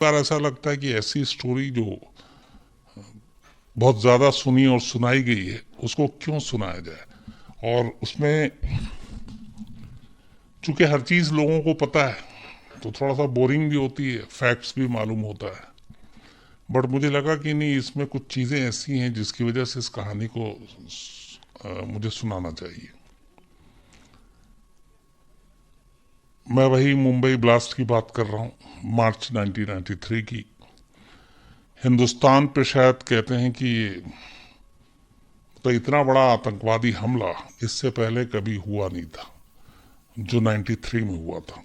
बार ऐसा लगता है कि ऐसी स्टोरी जो बहुत ज्यादा सुनी और सुनाई गई है उसको क्यों सुनाया जाए। और उसमें चूंकि हर चीज लोगों को पता है तो थोड़ा सा बोरिंग भी होती है, फैक्ट्स भी मालूम होता है। बट मुझे लगा कि नहीं, इसमें कुछ चीजें ऐसी हैं जिसकी वजह से इस कहानी को मुझे सुनाना चाहिए। मैं वही मुंबई ब्लास्ट की बात कर रहा हूँ, मार्च 1993 की। हिंदुस्तान पे शायद कहते हैं कि तो इतना बड़ा आतंकवादी हमला इससे पहले कभी हुआ नहीं था जो 93 में हुआ था।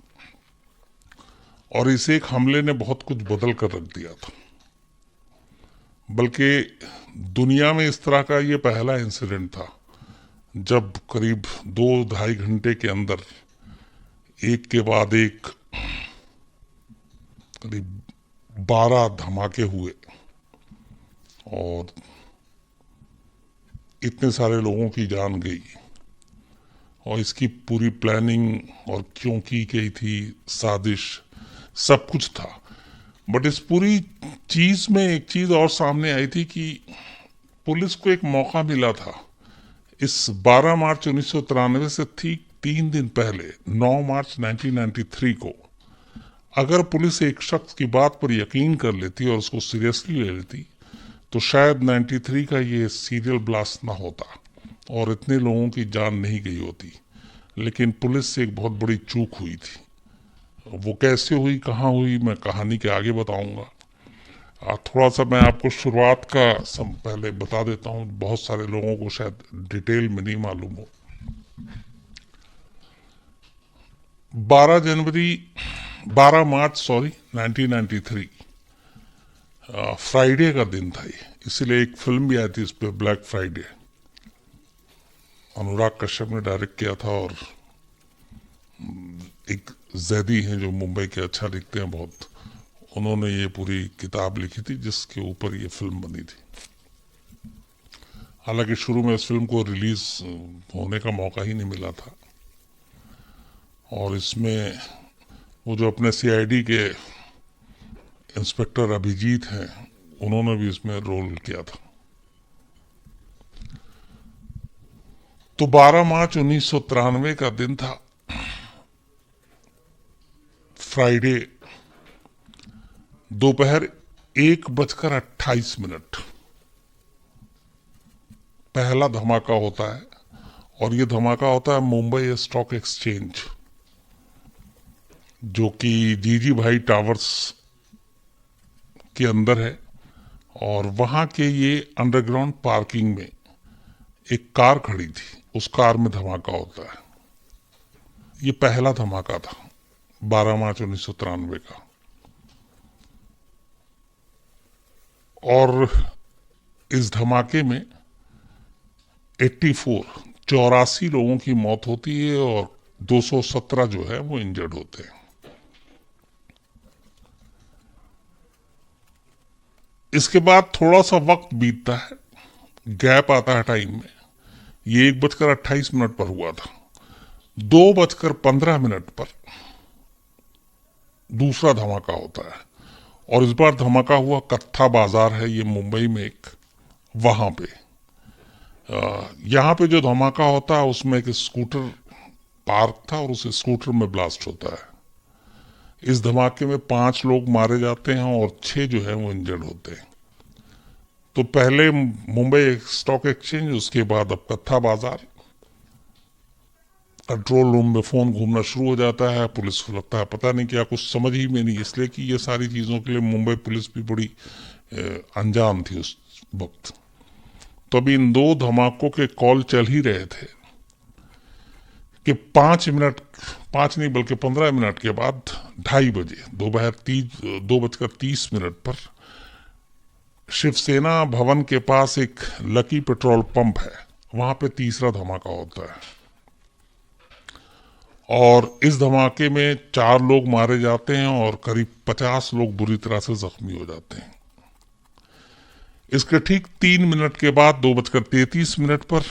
और इस एक हमले ने बहुत कुछ बदल कर रख दिया था। बल्कि दुनिया में इस तरह का ये पहला इंसिडेंट था जब करीब 2-2.5 घंटे के अंदर एक के बाद एक करीब 12 धमाके हुए और इतने सारे लोगों की जान गई। और इसकी पूरी प्लानिंग और क्यों की गई थी, साजिश, सब कुछ था। बट इस पूरी चीज में एक चीज और सामने आई थी कि पुलिस को एक मौका मिला था। इस 12 मार्च 1993 से ठीक 3 दिन पहले 9 मार्च 1993 को अगर पुलिस एक शख्स की बात पर यकीन कर लेती और उसको सीरियसली ले लेती तो शायद 93 का ये सीरियल ब्लास्ट ना होता और इतने लोगों की जान नहीं गई होती। लेकिन पुलिस से एक बहुत बड़ी चूक हुई थी। वो कैसे हुई, कहाँ हुई, मैं कहानी के आगे बताऊंगा। थोड़ा सा मैं आपको शुरुआत का पहले बता देता हूँ, बहुत सारे लोगों को शायद डिटेल में नहीं मालूम हो। 12 जनवरी 12 मार्च 1993 फ्राइडे का दिन था ये, इसलिए एक फिल्म भी आई थी इस पे, ब्लैक फ्राइडे। अनुराग कश्यप ने डायरेक्ट किया था और एक जैदी हैं जो मुंबई के अच्छा लिखते हैं बहुत, उन्होंने ये पूरी किताब लिखी थी जिसके ऊपर ये फिल्म बनी थी। हालांकि शुरू में इस फिल्म को रिलीज होने का मौका ही नहीं मिला था। और इसमें वो जो अपने सीआईडी के इंस्पेक्टर अभिजीत हैं, उन्होंने भी इसमें रोल किया था। तो 12 मार्च 1993 का दिन था, फ्राइडे, दोपहर 1:28 पहला धमाका होता है। और ये धमाका होता है मुंबई स्टॉक एक्सचेंज, जो कि जीजी भाई टावर्स के अंदर है। और वहां के ये अंडरग्राउंड पार्किंग में एक कार खड़ी थी, उस कार में धमाका होता है। ये पहला धमाका था 12 मार्च 1993 का। और इस धमाके में 84 लोगों की मौत होती है और 217 जो है वो इंजर्ड होते हैं। इसके बाद थोड़ा सा वक्त बीतता है, गैप आता है टाइम में। ये 1:28 पर हुआ था। 2:15 पर दूसरा धमाका होता है। और इस बार धमाका हुआ कत्था बाजार है ये मुंबई में एक, वहां पे। यहाँ पे जो धमाका होता है उसमें एक स्कूटर पार्क था और उस स्कूटर में ब्लास्ट होता है। इस धमाके में 5 लोग मारे जाते हैं और 6 जो है वो इंजर्ड होते हैं। तो पहले मुंबई स्टॉक एक्सचेंज, उसके बाद अब कत्था बाजार। कंट्रोल रूम में फोन घूमना शुरू हो जाता है। पुलिस को लगता है पता नहीं क्या, कुछ समझ ही में नहीं, इसलिए कि ये सारी चीजों के लिए मुंबई पुलिस भी बड़ी अनजान थी उस वक्त। तो अभी इन 2 धमाकों के कॉल चल ही रहे थे कि 5 नहीं बल्कि 15 मिनट के बाद 2:30 दोपहर 2:30 पर शिवसेना भवन के पास एक लकी पेट्रोल पंप है, वहां पे तीसरा धमाका होता है। और इस धमाके में 4 लोग मारे जाते हैं और करीब 50 लोग बुरी तरह से जख्मी हो जाते हैं। इसके ठीक 3 मिनट के बाद 2:33 पर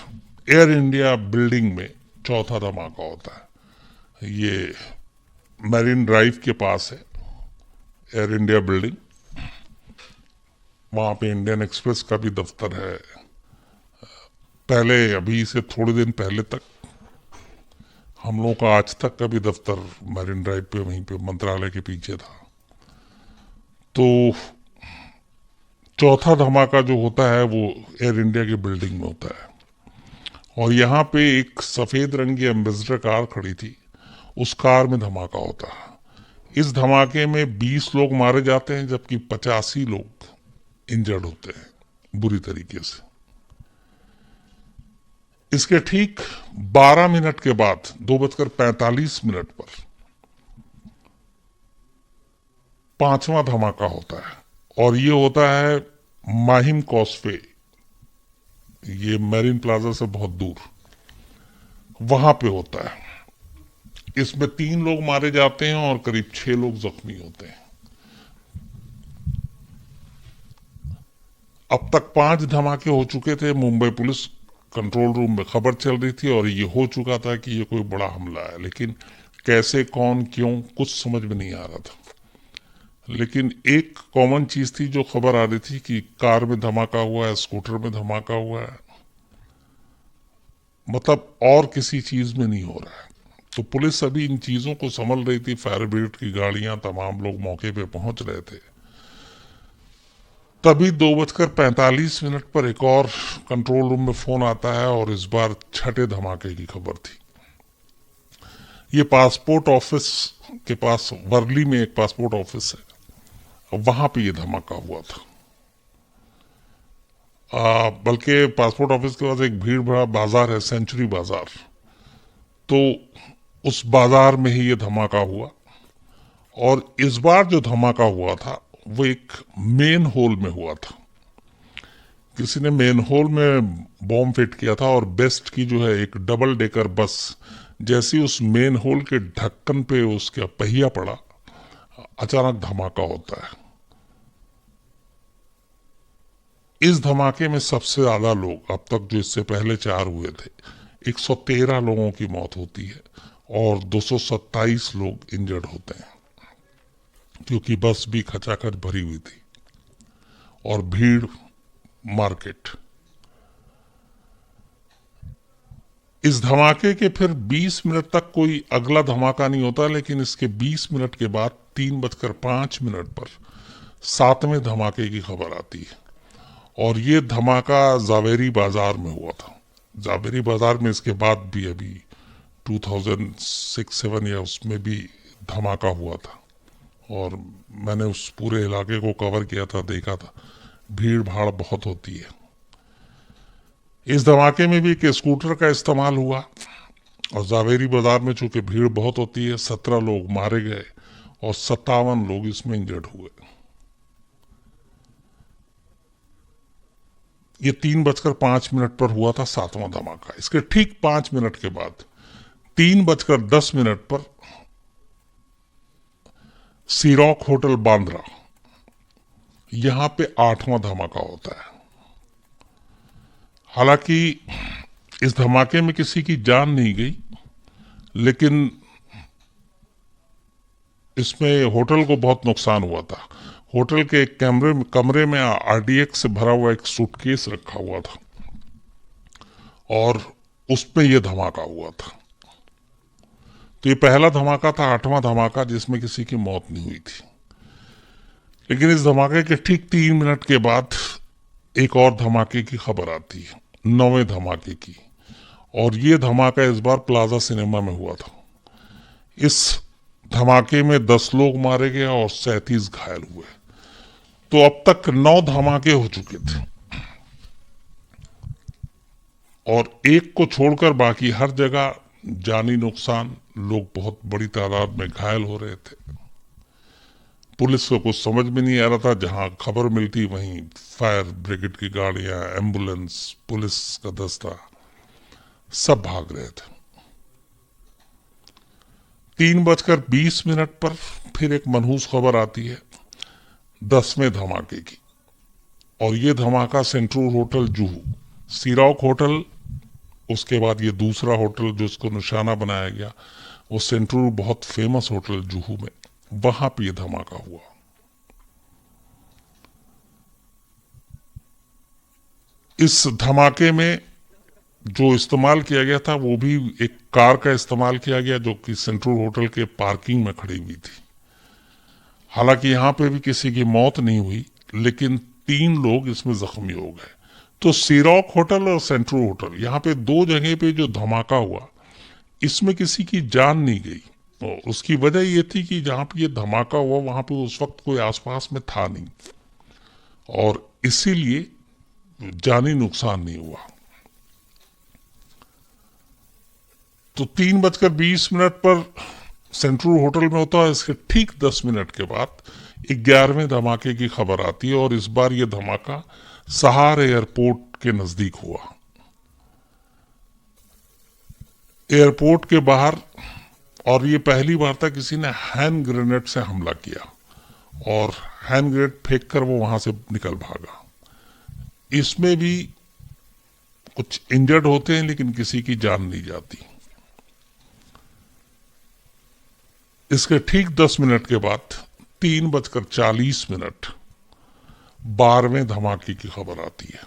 एयर इंडिया बिल्डिंग में चौथा धमाका होता है। ये मैरिन ड्राइव के पास है, एयर इंडिया बिल्डिंग, वहाँ पे इंडियन एक्सप्रेस का भी दफ्तर है। पहले, अभी से थोड़े दिन पहले तक हम लोगों का आज तक का भी दफ्तर मैरिन ड्राइव पे, वहीं पे मंत्रालय के पीछे था। तो चौथा धमाका जो होता है वो एयर इंडिया की बिल्डिंग में होता है, और यहाँ पे एक सफेद रंग की एम्बेसडर कार खड़ी थी, उस कार में धमाका होता है। इस धमाके में 20 लोग मारे जाते हैं, जबकि 85 लोग इंजर्ड होते हैं बुरी तरीके से। इसके ठीक 12 मिनट के बाद 2:45 पर पांचवा धमाका होता है, और ये होता है माहिम कॉसवे, ये मैरिन प्लाजा से बहुत दूर, वहां पे होता है। इसमें 3 लोग मारे जाते हैं और करीब 6 लोग जख्मी होते हैं। अब तक 5 धमाके हो चुके थे। मुंबई पुलिस कंट्रोल रूम में खबर चल रही थी और ये हो चुका था कि ये कोई बड़ा हमला है, लेकिन कैसे, कौन, क्यों, कुछ समझ में नहीं आ रहा था। लेकिन एक कॉमन चीज थी जो खबर आ रही थी कि कार में धमाका हुआ है, स्कूटर में धमाका हुआ है, मतलब और किसी चीज में नहीं हो रहा है। तो पुलिस अभी इन चीजों को संभल रही थी, फायर ब्रिगेड की गाड़ियां, तमाम लोग मौके पे पहुंच रहे थे। तभी 2:45 पर एक और कंट्रोल रूम में फोन आता है, और इस बार छठे धमाके की खबर थी। ये पासपोर्ट ऑफिस के पास वर्ली में एक पासपोर्ट ऑफिस है, वहां पे ये धमाका हुआ था। बल्कि पासपोर्ट ऑफिस के पास एक भीड़ भरा बाजार है, सेंचुरी बाजार, तो उस बाजार में ही ये धमाका हुआ। और इस बार जो धमाका हुआ था वो एक मेन होल में हुआ था। किसी ने मेन होल में बॉम्ब फिट किया था, और बेस्ट की जो है एक डबल डेकर बस जैसी उस मेन होल के ढक्कन पे उसका पहिया पड़ा, अचानक धमाका होता है। इस धमाके में सबसे ज्यादा लोग, अब तक जो इससे पहले 4 हुए थे, 113 लोगों की मौत होती है और 227 लोग इंजर्ड होते हैं, क्योंकि बस भी खचाखच भरी हुई थी और भीड़, मार्केट। इस धमाके के फिर 20 मिनट तक कोई अगला धमाका नहीं होता, लेकिन इसके 20 मिनट के बाद 3:05 पर 7वें धमाके की खबर आती है, और ये धमाका जावेरी बाजार में हुआ था। जावेरी बाजार में इसके बाद भी अभी 2006-07 या उसमें भी धमाका हुआ था, और मैंने उस पूरे इलाके को कवर किया था, देखा था, भीड़ भाड़ बहुत होती है। इस धमाके में भी एक स्कूटर का इस्तेमाल हुआ, और जावेरी बाजार में चूंकि भीड़ बहुत होती है, 17 लोग मारे गए और 57 लोग इसमें इंजर्ड हुए। ये 3:05 पर हुआ था 7वां धमाका। इसके ठीक 5 मिनट के बाद 3:10 पर सीरॉक होटल बांद्रा, यहां पे 8वां धमाका होता है। हालांकि इस धमाके में किसी की जान नहीं गई, लेकिन इसमें होटल को बहुत नुकसान हुआ था। होटल के एक कमरे में आरडीएक्स से भरा हुआ एक सूटकेस रखा हुआ था, और उसमें यह धमाका हुआ था। तो ये पहला धमाका था, 8वां धमाका, जिसमें किसी की मौत नहीं हुई थी। लेकिन इस धमाके के ठीक 3 मिनट के बाद एक और धमाके की खबर आती है, 9वें धमाके की, और ये धमाका इस बार प्लाजा सिनेमा में हुआ था। इस धमाके में 10 लोग मारे गए और 37 घायल हुए। तो अब तक 9 धमाके हो चुके थे, और एक को छोड़कर बाकी हर जगह जानी नुकसान, लोग बहुत बड़ी तादाद में घायल हो रहे थे। पुलिस को कुछ समझ में नहीं आ रहा था, जहां खबर मिलती वहीं फायर ब्रिगेड की गाड़ियां, एम्बुलेंस, पुलिस का दस्ता, सब भाग रहे थे। 3:20 पर फिर एक मनहूस खबर आती है 10वें धमाके की, और ये धमाका सेंट्रल होटल जुहू, सीरॉक होटल, उसके बाद ये दूसरा होटल जो इसको निशाना बनाया गया, वो सेंट्रल बहुत फेमस होटल जुहू में, वहां पे ये धमाका हुआ। इस धमाके में जो इस्तेमाल किया गया था वो भी एक कार का इस्तेमाल किया गया जो कि सेंट्रल होटल के पार्किंग में खड़ी हुई थी। हालांकि यहां पे भी किसी की मौत नहीं हुई, लेकिन 3 लोग इसमें जख्मी हो गए। तो सीरॉक होटल और सेंट्रल होटल, यहाँ पे 2 जगह पे जो धमाका हुआ, इसमें किसी की जान नहीं गई। और उसकी वजह ये थी कि जहां पे ये धमाका हुआ वहां पे उस वक्त कोई आसपास में था नहीं, और इसीलिए जानी नुकसान नहीं हुआ। तो 3:20 पर सेंट्रल होटल में होता है। इसके ठीक 10 मिनट के बाद 11वें धमाके की खबर आती है, और इस बार यह धमाका सहार एयरपोर्ट के नजदीक हुआ। एयरपोर्ट के बाहर, और ये पहली बार था किसी ने हैंड ग्रेनेड से हमला किया, और हैंड ग्रेनेड फेंक कर वो वहां से निकल भागा। इसमें भी कुछ इंजर्ड होते हैं, लेकिन किसी की जान नहीं जाती। इसके ठीक 10 मिनट के बाद 3:40 12वें धमाके की खबर आती है,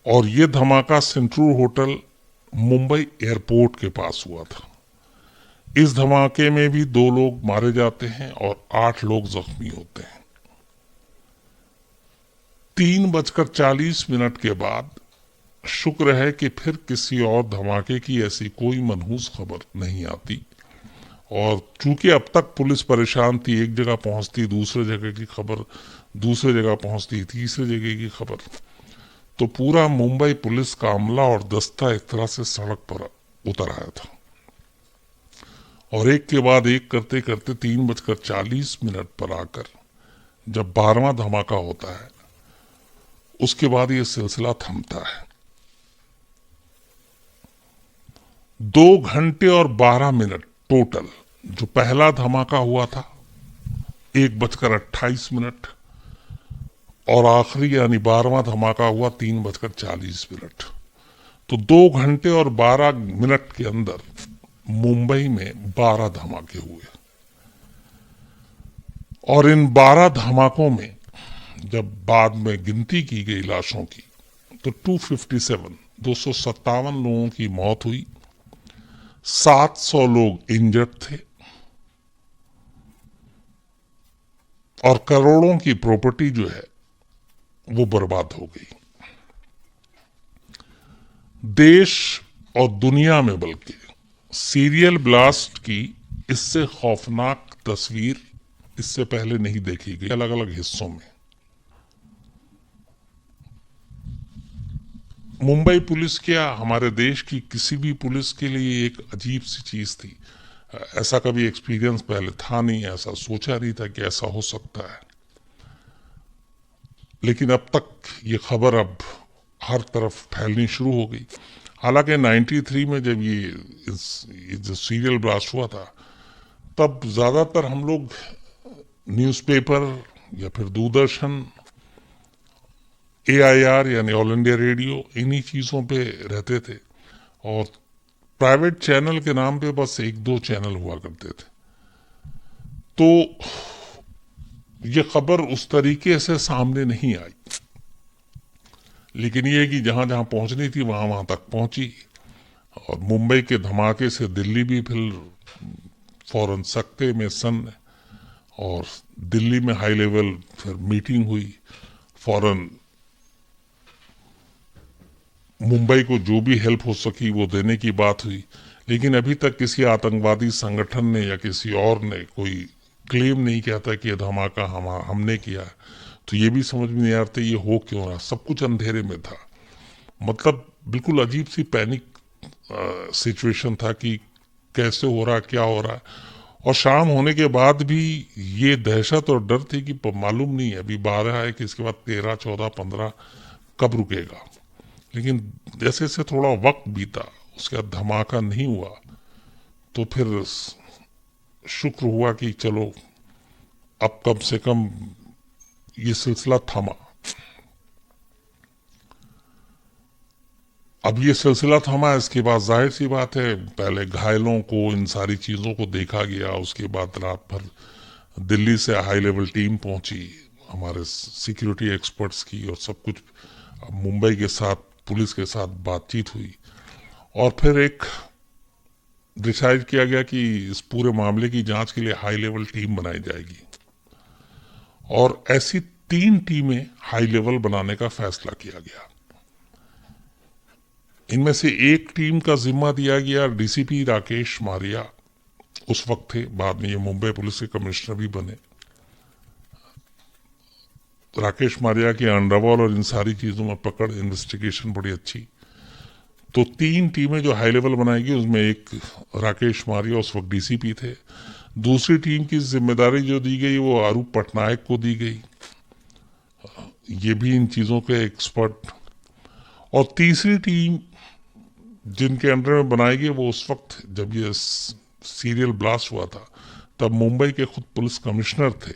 और यह धमाका सेंट्रल होटल मुंबई एयरपोर्ट के पास हुआ था। इस धमाके में भी 2 लोग मारे जाते हैं और 8 लोग जख्मी होते हैं। 3:40 के बाद शुक्र है कि फिर किसी और धमाके की ऐसी कोई मनहूस खबर नहीं आती, और चूंकि अब तक पुलिस परेशान थी, एक जगह पहुंचती दूसरे जगह की खबर, दूसरे जगह पहुंचती तीसरे जगह की खबर, तो पूरा मुंबई पुलिस का अमला और दस्ता एक तरह से सड़क पर उतर आया था, और एक के बाद एक करते करते 3:40 पर आकर जब 12वां धमाका होता है, उसके बाद ये सिलसिला थमता है। 2 घंटे और 12 मिनट टोटल। जो पहला धमाका हुआ था 1:28, और आखिरी यानी 12वां धमाका हुआ 3:40। तो 2 घंटे और 12 मिनट के अंदर मुंबई में 12 धमाके हुए, और इन 12 धमाकों में जब बाद में गिनती की गई लाशों की, तो 257 लोगों की मौत हुई, 700 लोग इंजर्ड थे, और करोड़ों की प्रॉपर्टी जो है वो बर्बाद हो गई। देश और दुनिया में बल्कि सीरियल ब्लास्ट की इससे खौफनाक तस्वीर इससे पहले नहीं देखी गई। अलग अलग हिस्सों में मुंबई पुलिस क्या, हमारे देश की किसी भी पुलिस के लिए एक अजीब सी चीज थी। ऐसा कभी एक्सपीरियंस पहले था नहीं, ऐसा सोचा नहीं था कि ऐसा हो सकता है। लेकिन अब तक ये खबर अब हर तरफ फैलनी शुरू हो गई। हालांकि 93 में जब ये जो सीरियल ब्लास्ट हुआ था, तब ज्यादातर हम लोग न्यूज़पेपर या फिर दूरदर्शन, AIR यानी ऑल इंडिया रेडियो, इन्हीं चीजों पे रहते थे, और प्राइवेट चैनल के नाम पे बस 1-2 चैनल हुआ करते थे। तो ये खबर उस तरीके से सामने नहीं आई, लेकिन ये कि जहां जहां पहुंचनी थी वहां वहां तक पहुंची। और मुंबई के धमाके से दिल्ली भी फिर फौरन सकते में सन, और दिल्ली में हाई लेवल फिर मीटिंग हुई, फौरन मुंबई को जो भी हेल्प हो सकी वो देने की बात हुई। लेकिन अभी तक किसी आतंकवादी संगठन ने या किसी और ने कोई क्लेम नहीं किया था कि यह धमाका हमने किया है। तो ये भी समझ में नहीं आता ये हो क्यों रहा। सब कुछ अंधेरे में था, मतलब बिल्कुल अजीब सी पैनिक सिचुएशन था कि कैसे हो रहा, क्या हो रहा है। और शाम होने के बाद भी ये दहशत और डर थी कि मालूम नहीं है, अभी 12 है कि इसके बाद 13, 14, 15 कब रुकेगा। लेकिन जैसे जैसे थोड़ा वक्त बीता, उसके बाद धमाका नहीं हुआ, तो फिर शुक्र हुआ कि चलो अब कम से कम ये सिलसिला थमा। अब ये सिलसिला थमा, इसके बाद जाहिर सी बात है पहले घायलों को, इन सारी चीजों को देखा गया। उसके बाद रात भर दिल्ली से हाई लेवल टीम पहुंची, हमारे सिक्योरिटी एक्सपर्ट्स की, और सब कुछ मुंबई के साथ पुलिस के साथ बातचीत हुई और फिर एक डिसाइड किया गया कि इस पूरे मामले की जांच के लिए हाई लेवल टीम बनाई जाएगी और ऐसी 3 टीमें हाई लेवल बनाने का फैसला किया गया। इनमें से एक टीम का जिम्मा दिया गया डीसीपी राकेश मारिया, उस वक्त थे, बाद में ये मुंबई पुलिस के कमिश्नर भी बने। राकेश मारिया के अंडरवर्ल्ड और इन सारी चीजों में पकड़, इन्वेस्टिगेशन बड़ी अच्छी। तो 3 टीमें जो हाई लेवल बनाएगी उसमें एक राकेश मारिया उस वक्त डीसीपी थे, दूसरी टीम की जिम्मेदारी जो दी गई वो आरूप पटनायक को दी गई, ये भी इन चीजों के एक्सपर्ट, और तीसरी टीम जिनके अंडर में बनाई गई वो उस वक्त जब ये सीरियल ब्लास्ट हुआ था तब मुंबई के खुद पुलिस कमिश्नर थे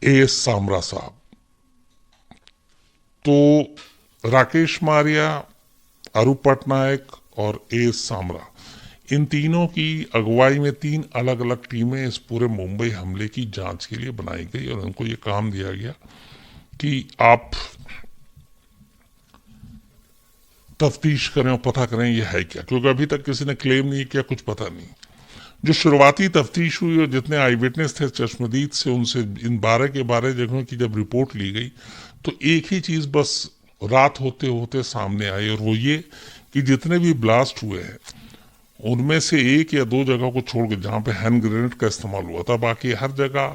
एएस सामरा साहब। तो राकेश मारिया, अरूप पटनायक और एएस सामरा, इन तीनों की अगुवाई में 3 अलग अलग टीमें इस पूरे मुंबई हमले की जांच के लिए बनाई गई और उनको ये काम दिया गया कि आप तफ्तीश करें और पता करें ये है क्या, क्योंकि अभी तक किसी ने क्लेम नहीं किया, कुछ पता नहीं। जो शुरुआती तफ्तीश हुई और जितने आई विटनेस थे चश्मदीद से, उनसे इन 12 के 12 जगहों की जब रिपोर्ट ली गई तो एक ही चीज बस रात होते होते सामने आई, और वो ये कि जितने भी ब्लास्ट हुए हैं उनमें से 1 या 2 जगह को छोड़ के जहां पे हैंड ग्रेनेड का इस्तेमाल हुआ था, बाकी हर जगह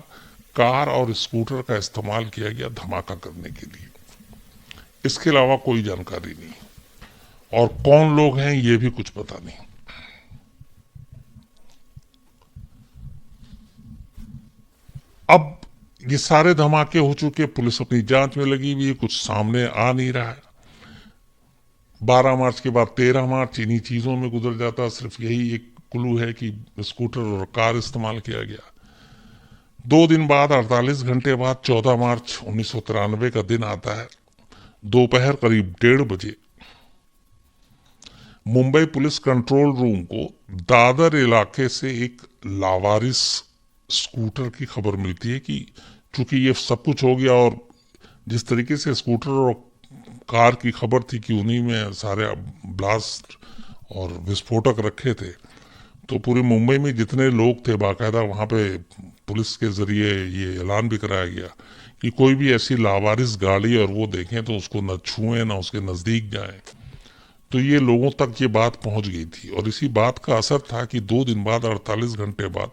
कार और स्कूटर का इस्तेमाल किया गया धमाका करने के लिए। इसके अलावा कोई जानकारी नहीं, और कौन लोग हैं ये भी कुछ पता नहीं। अब ये सारे धमाके हो चुके, पुलिस अपनी जांच में लगी हुई है, कुछ सामने आ नहीं रहा है। 12 मार्च के बाद 13 मार्च इन्हीं चीजों में गुजर जाता, सिर्फ यही एक क्लू है कि स्कूटर और कार इस्तेमाल किया गया। 2 दिन बाद 48 घंटे बाद 14 मार्च 1993 का दिन आता है। दोपहर करीब 1:30 बजे मुंबई पुलिस कंट्रोल रूम को दादर इलाके से एक लावारिस स्कूटर की खबर मिलती है कि चूंकि ये सब कुछ हो गया और जिस तरीके से स्कूटर और कार की खबर थी कि उन्हीं में सारे ब्लास्ट और विस्फोटक रखे थे, तो पूरी मुंबई में जितने लोग थे बाकायदा वहां पे पुलिस के जरिए ये ऐलान भी कराया गया कि कोई भी ऐसी लावारिस गाड़ी और वो देखें तो उसको न छुएं न उसके नजदीक जाएं। तो ये लोगों तक ये बात पहुंच गई थी और इसी बात का असर था कि 2 दिन बाद 48 घंटे बाद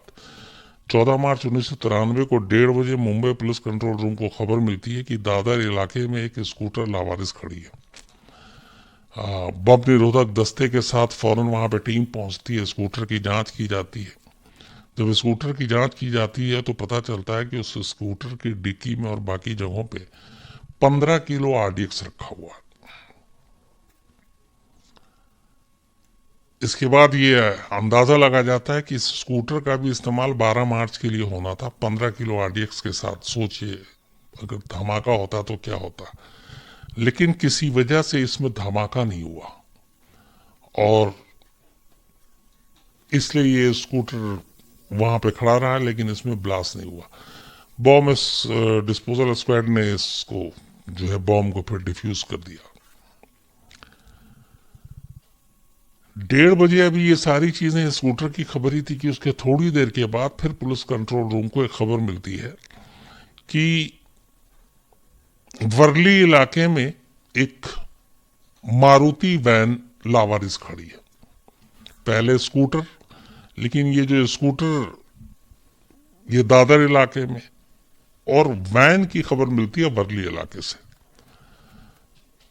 14 मार्च 1993 को 1:30 बजे मुंबई पुलिस कंट्रोल रूम को खबर मिलती है कि दादर इलाके में एक स्कूटर लावारिस खड़ी है। बम निरोधक दस्ते के साथ फौरन वहां पे टीम पहुंचती है, स्कूटर की जांच की जाती है। जब स्कूटर की जांच की जाती है तो पता चलता है कि उस स्कूटर की डिक्की में और बाकी जगहों पे 15 किलो आरडीएक्स रखा हुआ है। इसके बाद ये अंदाजा लगा जाता है कि इस स्कूटर का भी इस्तेमाल 12 मार्च के लिए होना था 15 किलो आरडीएक्स के साथ। सोचिए अगर धमाका होता तो क्या होता, लेकिन किसी वजह से इसमें धमाका नहीं हुआ और इसलिए ये स्कूटर वहां पे खड़ा रहा, लेकिन इसमें ब्लास्ट नहीं हुआ। बॉम्ब डिस्पोजल स्क्वाड ने इसको जो है बॉम्ब को फिर डिफ्यूज कर दिया। 1:30 बजे अभी ये सारी चीजें स्कूटर की खबर ही थी कि उसके थोड़ी देर के बाद फिर पुलिस कंट्रोल रूम को एक खबर मिलती है कि वर्ली इलाके में एक मारुति वैन लावारिस खड़ी है। पहले स्कूटर, लेकिन ये जो स्कूटर ये दादर इलाके में, और वैन की खबर मिलती है वर्ली इलाके से।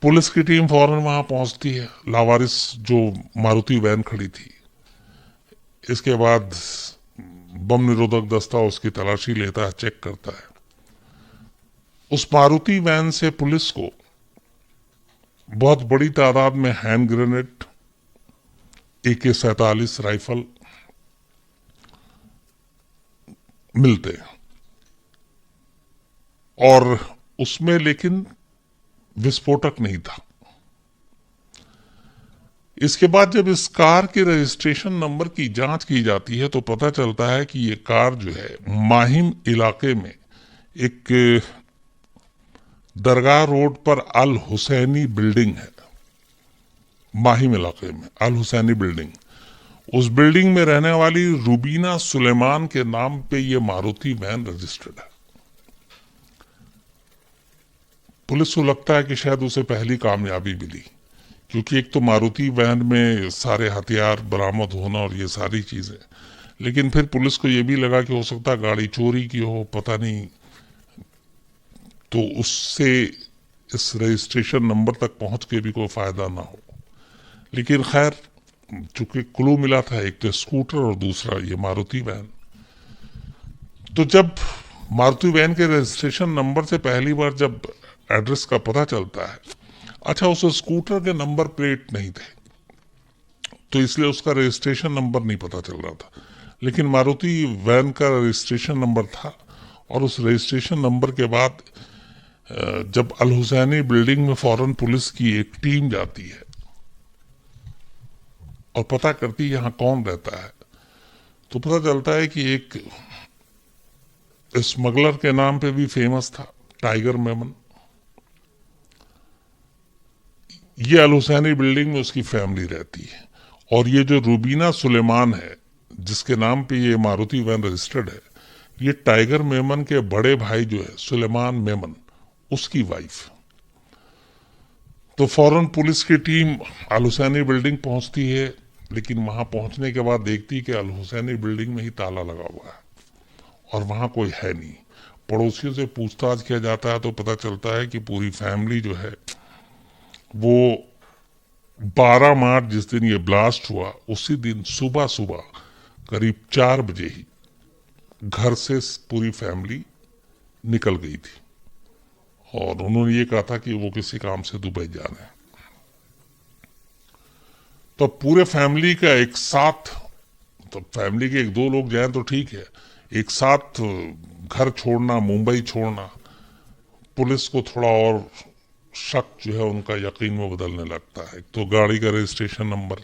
पुलिस की टीम फौरन वहां पहुंचती है, लावारिस जो मारुति वैन खड़ी थी। इसके बाद बम निरोधक दस्ता उसकी तलाशी लेता है, चेक करता है। उस मारुति वैन से पुलिस को बहुत बड़ी तादाद में हैंड ग्रेनेड, AK-47 राइफल मिलते हैं और उसमें लेकिन विस्फोटक नहीं था। इसके बाद जब इस कार के रजिस्ट्रेशन नंबर की जांच की जाती है तो पता चलता है कि ये कार जो है माहिम इलाके में एक दरगाह रोड पर अल हुसैनी बिल्डिंग है, माहिम इलाके में अल हुसैनी बिल्डिंग। उस बिल्डिंग में रहने वाली रूबीना सुलेमान के नाम पे ये मारुति वैन रजिस्टर्ड है। पुलिस को लगता है कि शायद उसे पहली कामयाबी मिली, क्योंकि एक तो मारुति वैन में सारे हथियार बरामद होना और ये सारी चीजें, लेकिन फिर पुलिस को ये भी लगा कि हो सकता है गाड़ी चोरी की हो, पता नहीं, तो उससे इस रजिस्ट्रेशन नंबर तक पहुंच के भी कोई फायदा ना हो। लेकिन खैर, चूंकि क्लू मिला था, एक तो स्कूटर और दूसरा ये मारुति वैन। तो जब मारुति वैन के रजिस्ट्रेशन नंबर से पहली बार जब एड्रेस का पता चलता है, अच्छा उस स्कूटर के नंबर प्लेट नहीं थे, तो इसलिए उसका रजिस्ट्रेशन नंबर नहीं पता चल रहा था, लेकिन मारुति वैन का रजिस्ट्रेशन नंबर था। और उस रजिस्ट्रेशन नंबर के बाद जब अल हुसैनी बिल्डिंग में फौरन पुलिस की एक टीम जाती है और पता करती है यहाँ कौन रहता है, तो पता चलता है कि एक स्मगलर के नाम पे भी फेमस था, टाइगर मेमन। ये अल हुसैनी बिल्डिंग में उसकी फैमिली रहती है। और ये जो रूबीना सुलेमान है, जिसके नाम पे ये मारुति वैन रजिस्टर्ड है, ये टाइगर मेमन के बड़े भाई जो है सुलेमान मेमन, उसकी वाइफ। तो फौरन पुलिस की टीम अल हुसैनी बिल्डिंग पहुंचती है, लेकिन वहां पहुंचने के बाद देखती है कि अल हुसैनी बिल्डिंग में ही ताला लगा हुआ है और वहां कोई है नहीं। पड़ोसियों से पूछताछ किया जाता है तो पता चलता है कि पूरी फैमिली जो है वो 12 मार्च जिस दिन ये ब्लास्ट हुआ, उसी दिन सुबह सुबह करीब 4 बजे ही घर से पूरी फैमिली निकल गई थी। और उन्होंने ये कहा था कि वो किसी काम से दुबई जा रहे हैं। तो पूरे फैमिली का एक साथ, तो फैमिली के एक दो लोग जाएं तो ठीक है, एक साथ घर छोड़ना, मुंबई छोड़ना, पुलिस को थोड़ा और शक जो है उनका यकीन में बदलने लगता है। तो गाड़ी का रजिस्ट्रेशन नंबर,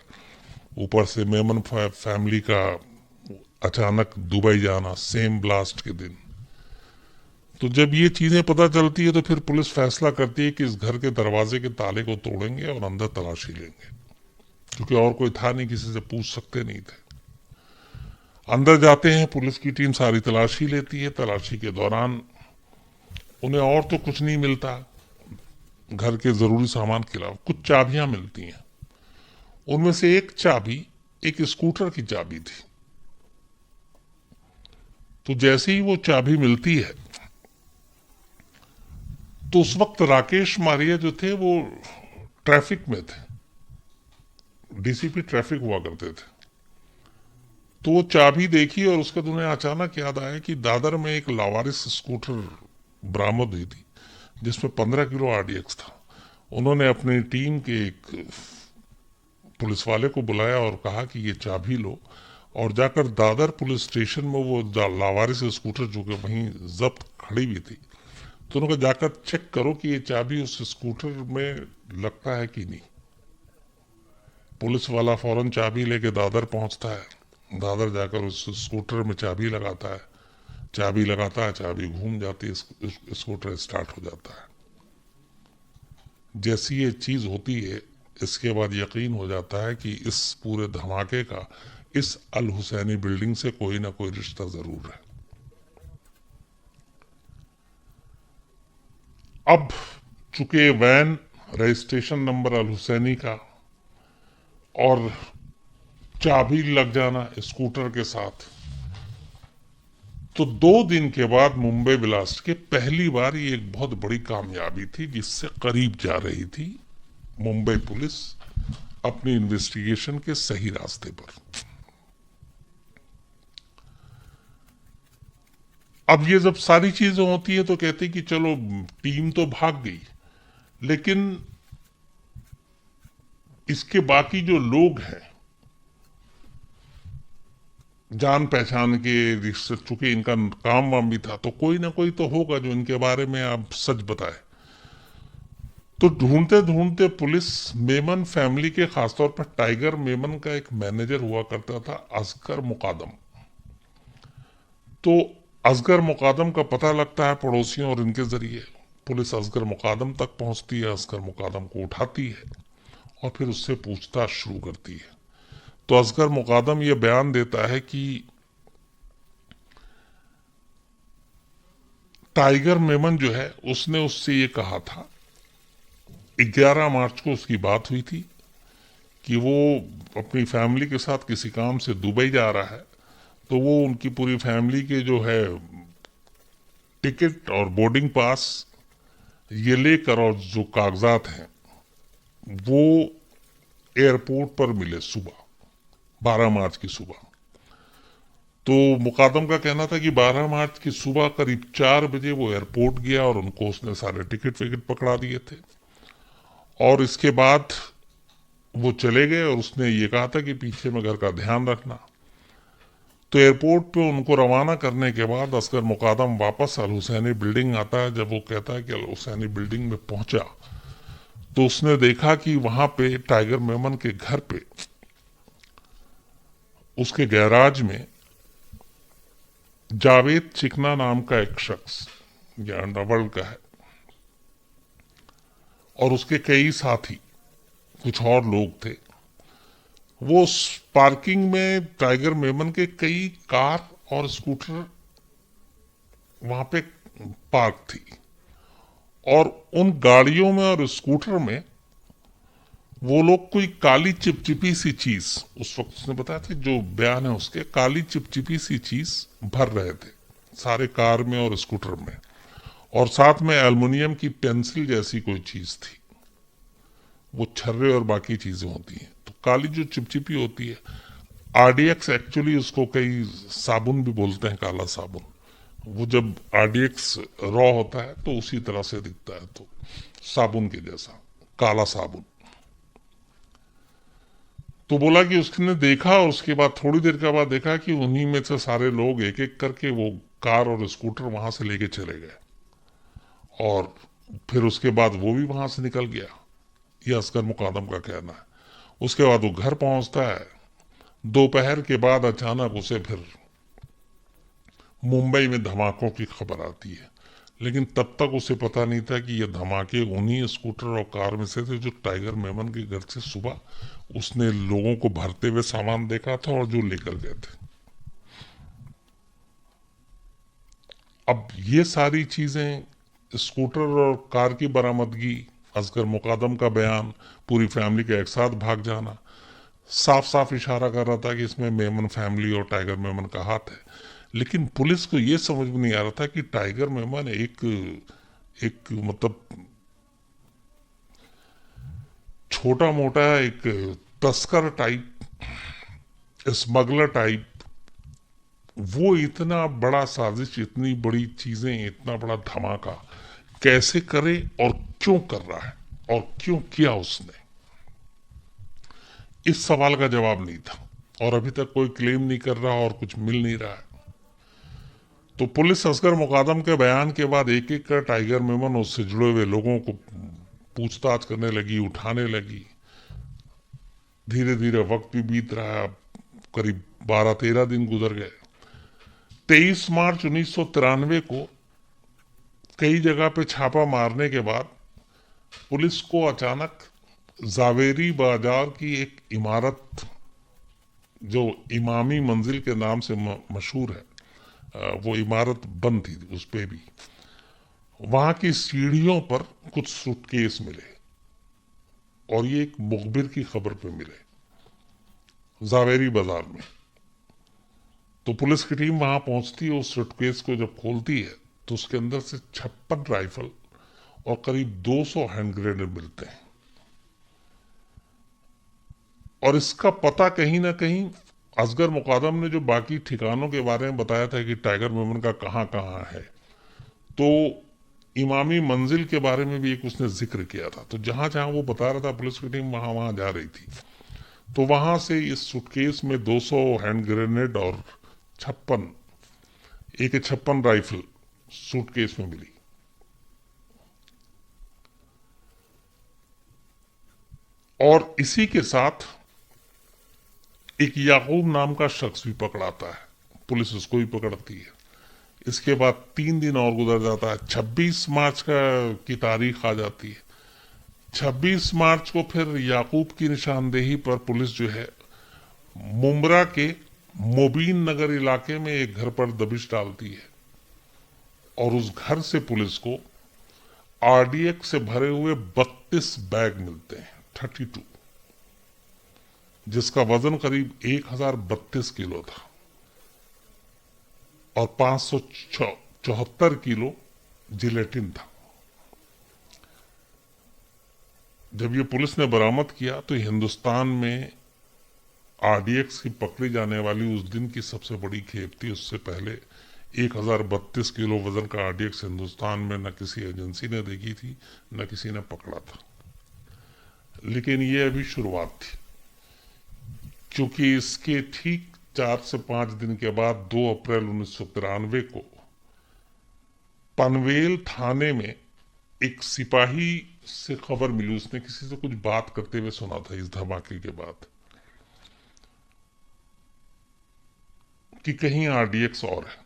ऊपर से मेमन फैमिली का अचानक दुबई जाना सेम ब्लास्ट के दिन। तो जब ये चीजें पता चलती है तो फिर पुलिस फैसला करती है कि इस घर के दरवाजे के ताले को तोड़ेंगे और अंदर तलाशी लेंगे, क्योंकि और कोई था नहीं, किसी से पूछ सकते नहीं थे। अंदर जाते हैं, पुलिस की टीम सारी तलाशी लेती है। तलाशी के दौरान उन्हें और तो कुछ नहीं मिलता घर के जरूरी सामान के अलावा, कुछ चाबियां मिलती हैं। उनमें से एक चाबी एक स्कूटर की चाबी थी। तो जैसे ही वो चाबी मिलती है, तो उस वक्त राकेश मारिया जो थे वो ट्रैफिक में थे, डीसीपी ट्रैफिक हुआ करते थे। तो वो चाबी देखी और उसके बाद उन्हें अचानक याद आया कि दादर में एक लावारिस स्कूटर बरामद हुई थी जिसमें 15 किलो आरडीएक्स था। उन्होंने अपनी टीम के एक पुलिस वाले को बुलाया और कहा कि ये चाबी लो और जाकर दादर पुलिस स्टेशन में वो लावारिस स्कूटर जो कि वहीं जब्त खड़ी हुई थी, तो उन्होंने जाकर चेक करो कि ये चाबी उस स्कूटर में लगता है कि नहीं। पुलिस वाला फौरन चाबी लेके दादर पहुंचता है। दादर जाकर उस स्कूटर में चाबी लगाता है, चाबी लगाता है, चाबी घूम जाती है, स्कूटर स्टार्ट हो जाता है। जैसी ये चीज होती है, इसके बाद यकीन हो जाता है कि इस पूरे धमाके का इस अल हुसैनी बिल्डिंग से कोई ना कोई रिश्ता जरूर है। अब चूंकि वैन रजिस्ट्रेशन नंबर अल हुसैनी का और चाबी लग जाना स्कूटर के साथ, तो 2 दिन के बाद मुंबई ब्लास्ट के पहली बार ये एक बहुत बड़ी कामयाबी थी जिससे करीब जा रही थी मुंबई पुलिस अपनी इन्वेस्टिगेशन के सही रास्ते पर। अब ये जब सारी चीजें होती है तो कहते कि चलो टीम तो भाग गई, लेकिन इसके बाकी जो लोग हैं जान पहचान के रिश्ते, चूंकि इनका काम वाम भी था, तो कोई ना कोई तो होगा जो इनके बारे में आप सच बताए। तो ढूंढते ढूंढते पुलिस मेमन फैमिली के, खासतौर पर टाइगर मेमन का एक मैनेजर हुआ करता था असगर मुकादम, तो असगर मुकादम का पता लगता है पड़ोसियों और इनके जरिए। पुलिस असगर मुकादम तक पहुंचती है, असगर मुकादम को उठाती है और फिर उससे पूछताछ शुरू करती है। तो असगर मुकादम ये बयान देता है कि टाइगर मेमन जो है उसने उससे ये कहा था, 11 मार्च को उसकी बात हुई थी कि वो अपनी फैमिली के साथ किसी काम से दुबई जा रहा है, तो वो उनकी पूरी फैमिली के जो है टिकट और बोर्डिंग पास ये लेकर और जो कागजात हैं वो एयरपोर्ट पर मिले सुबह, 12 मार्च की सुबह। तो मुकादम का कहना था कि 12 मार्च की सुबह करीब 4 बजे वो एयरपोर्ट गया और उनको उसने सारे टिकट विकट पकड़ा दिए थे और इसके बाद वो चले गए और उसने ये कहा था कि पीछे में घर का ध्यान रखना। तो एयरपोर्ट पे उनको रवाना करने के बाद असगर मुकादम वापस अल हुसैनी बिल्डिंग आता है। जब वो कहता है कि अल हुसैनी बिल्डिंग में पहुंचा तो उसने देखा कि वहां पे टाइगर मेमन के घर पे उसके गैराज में जावेद चिकना नाम का एक शख्स, यह अंडरवर्ल्ड का है, और उसके कई साथी, कुछ और लोग थे। वो पार्किंग में टाइगर मेमन के कई कार और स्कूटर वहां पे पार्क थी और उन गाड़ियों में और स्कूटर में वो लोग कोई काली चिपचिपी सी चीज, उस वक्त उसने बताया था, जो बयान है उसके, काली चिपचिपी सी चीज भर रहे थे सारे कार में और स्कूटर में, और साथ में एल्युमिनियम की पेंसिल जैसी कोई चीज थी। वो छर्रे और बाकी चीजें होती हैं। तो काली जो चिपचिपी होती है, आरडीएक्स, एक्चुअली उसको कई साबुन भी बोलते हैं, काला साबुन। वो जब आरडीएक्स रॉ होता है तो उसी तरह से दिखता है, तो साबुन के जैसा काला साबुन। तो बोला कि उसने देखा और उसके बाद थोड़ी देर के बाद देखा कि उन्हीं में से सारे लोग एक एक करके वो कार और स्कूटर वहां से लेके चले गए और फिर उसके बाद वो भी वहां से निकल गया। यह असगर मुकादम का कहना है। उसके बाद वो घर पहुंचता है। दोपहर के बाद अचानक उसे फिर मुंबई में धमाकों की खबर आती है, लेकिन तब तक उसे पता नहीं था कि ये धमाके उन्हीं स्कूटर और कार में से थे जो टाइगर मेमन के घर से सुबह उसने लोगों को भरते हुए सामान देखा था और जो लेकर गए थे। अब ये सारी चीजें, स्कूटर और कार की बरामदगी, असगर मुकादम का बयान, पूरी फैमिली का एक साथ भाग जाना, साफ साफ इशारा कर रहा था कि इसमें मेमन फैमिली और टाइगर मेमन का हाथ है। लेकिन पुलिस को यह समझ में नहीं आ रहा था कि टाइगर मेमन एक एक मतलब छोटा मोटा एक तस्कर टाइप, स्मगलर टाइप, वो इतना बड़ा साजिश, इतनी बड़ी चीजें, इतना बड़ा धमाका कैसे करे और क्यों कर रहा है और क्यों किया उसने, इस सवाल का जवाब नहीं था और अभी तक कोई क्लेम नहीं कर रहा और कुछ मिल नहीं रहा है। तो पुलिस असगर मुकादम के बयान के बाद एक एक कर टाइगर मेमन उससे जुड़े हुए लोगों को पूछताछ करने लगी, उठाने लगी। धीरे धीरे वक्त भी बीत रहा है, करीब 12-13 दिन गुजर गए। 23 मार्च 1993 को कई जगह पे छापा मारने के बाद पुलिस को अचानक जावेरी बाजार की एक इमारत, जो इमामी मंजिल के नाम से मशहूर है, वो इमारत बंद थी, उस पे भी वहां की सीढ़ियों पर कुछ सूटकेस मिले और ये एक मुखबिर की खबर पे मिले जावेरी बाजार में। तो पुलिस की टीम वहां पहुंचती है, उस सूटकेस को जब खोलती है तो उसके अंदर से 56 राइफल और करीब 200 हैंड ग्रेनेड मिलते हैं। और इसका पता कहीं ना कहीं असगर मुकादम ने जो बाकी ठिकानों के बारे में बताया था कि टाइगर मेमन का कहां कहां है, तो इमामी मंजिल के बारे में भी एक उसने जिक्र किया था। तो जहां जहां वो बता रहा था पुलिस की टीम वहां वहां जा रही थी। तो वहां से इस सूटकेस में 200 हैंड ग्रेनेड और 56 AK-56 राइफल सूटकेस में मिली। और इसी के साथ एक याकूब नाम का शख्स भी पकड़ाता है, पुलिस उसको भी पकड़ती है। इसके बाद 3 दिन और गुजर जाता है, 26 मार्च की तारीख आ जाती है। 26 मार्च को फिर याकूब की निशानदेही पर पुलिस जो है मुंब्रा के मोबीन नगर इलाके में एक घर पर दबिश डालती है और उस घर से पुलिस को आरडीएक्स से भरे हुए 32 बैग मिलते हैं, 32, जिसका वजन करीब 1032 किलो था और 574 किलो जिलेटिन था। जब ये पुलिस ने बरामद किया तो हिंदुस्तान में आरडीएक्स की पकड़ी जाने वाली उस दिन की सबसे बड़ी खेप थी। उससे पहले 1032 किलो वजन का आरडीएक्स हिंदुस्तान में न किसी एजेंसी ने देखी थी, न किसी ने पकड़ा था। लेकिन ये अभी शुरुआत थी, क्योंकि इसके ठीक 4 से 5 दिन के बाद 2 अप्रैल 1993 को पनवेल थाने में एक सिपाही से खबर मिली। उसने किसी से कुछ बात करते हुए सुना था इस धमाके के बाद कि कहीं आरडीएक्स और है।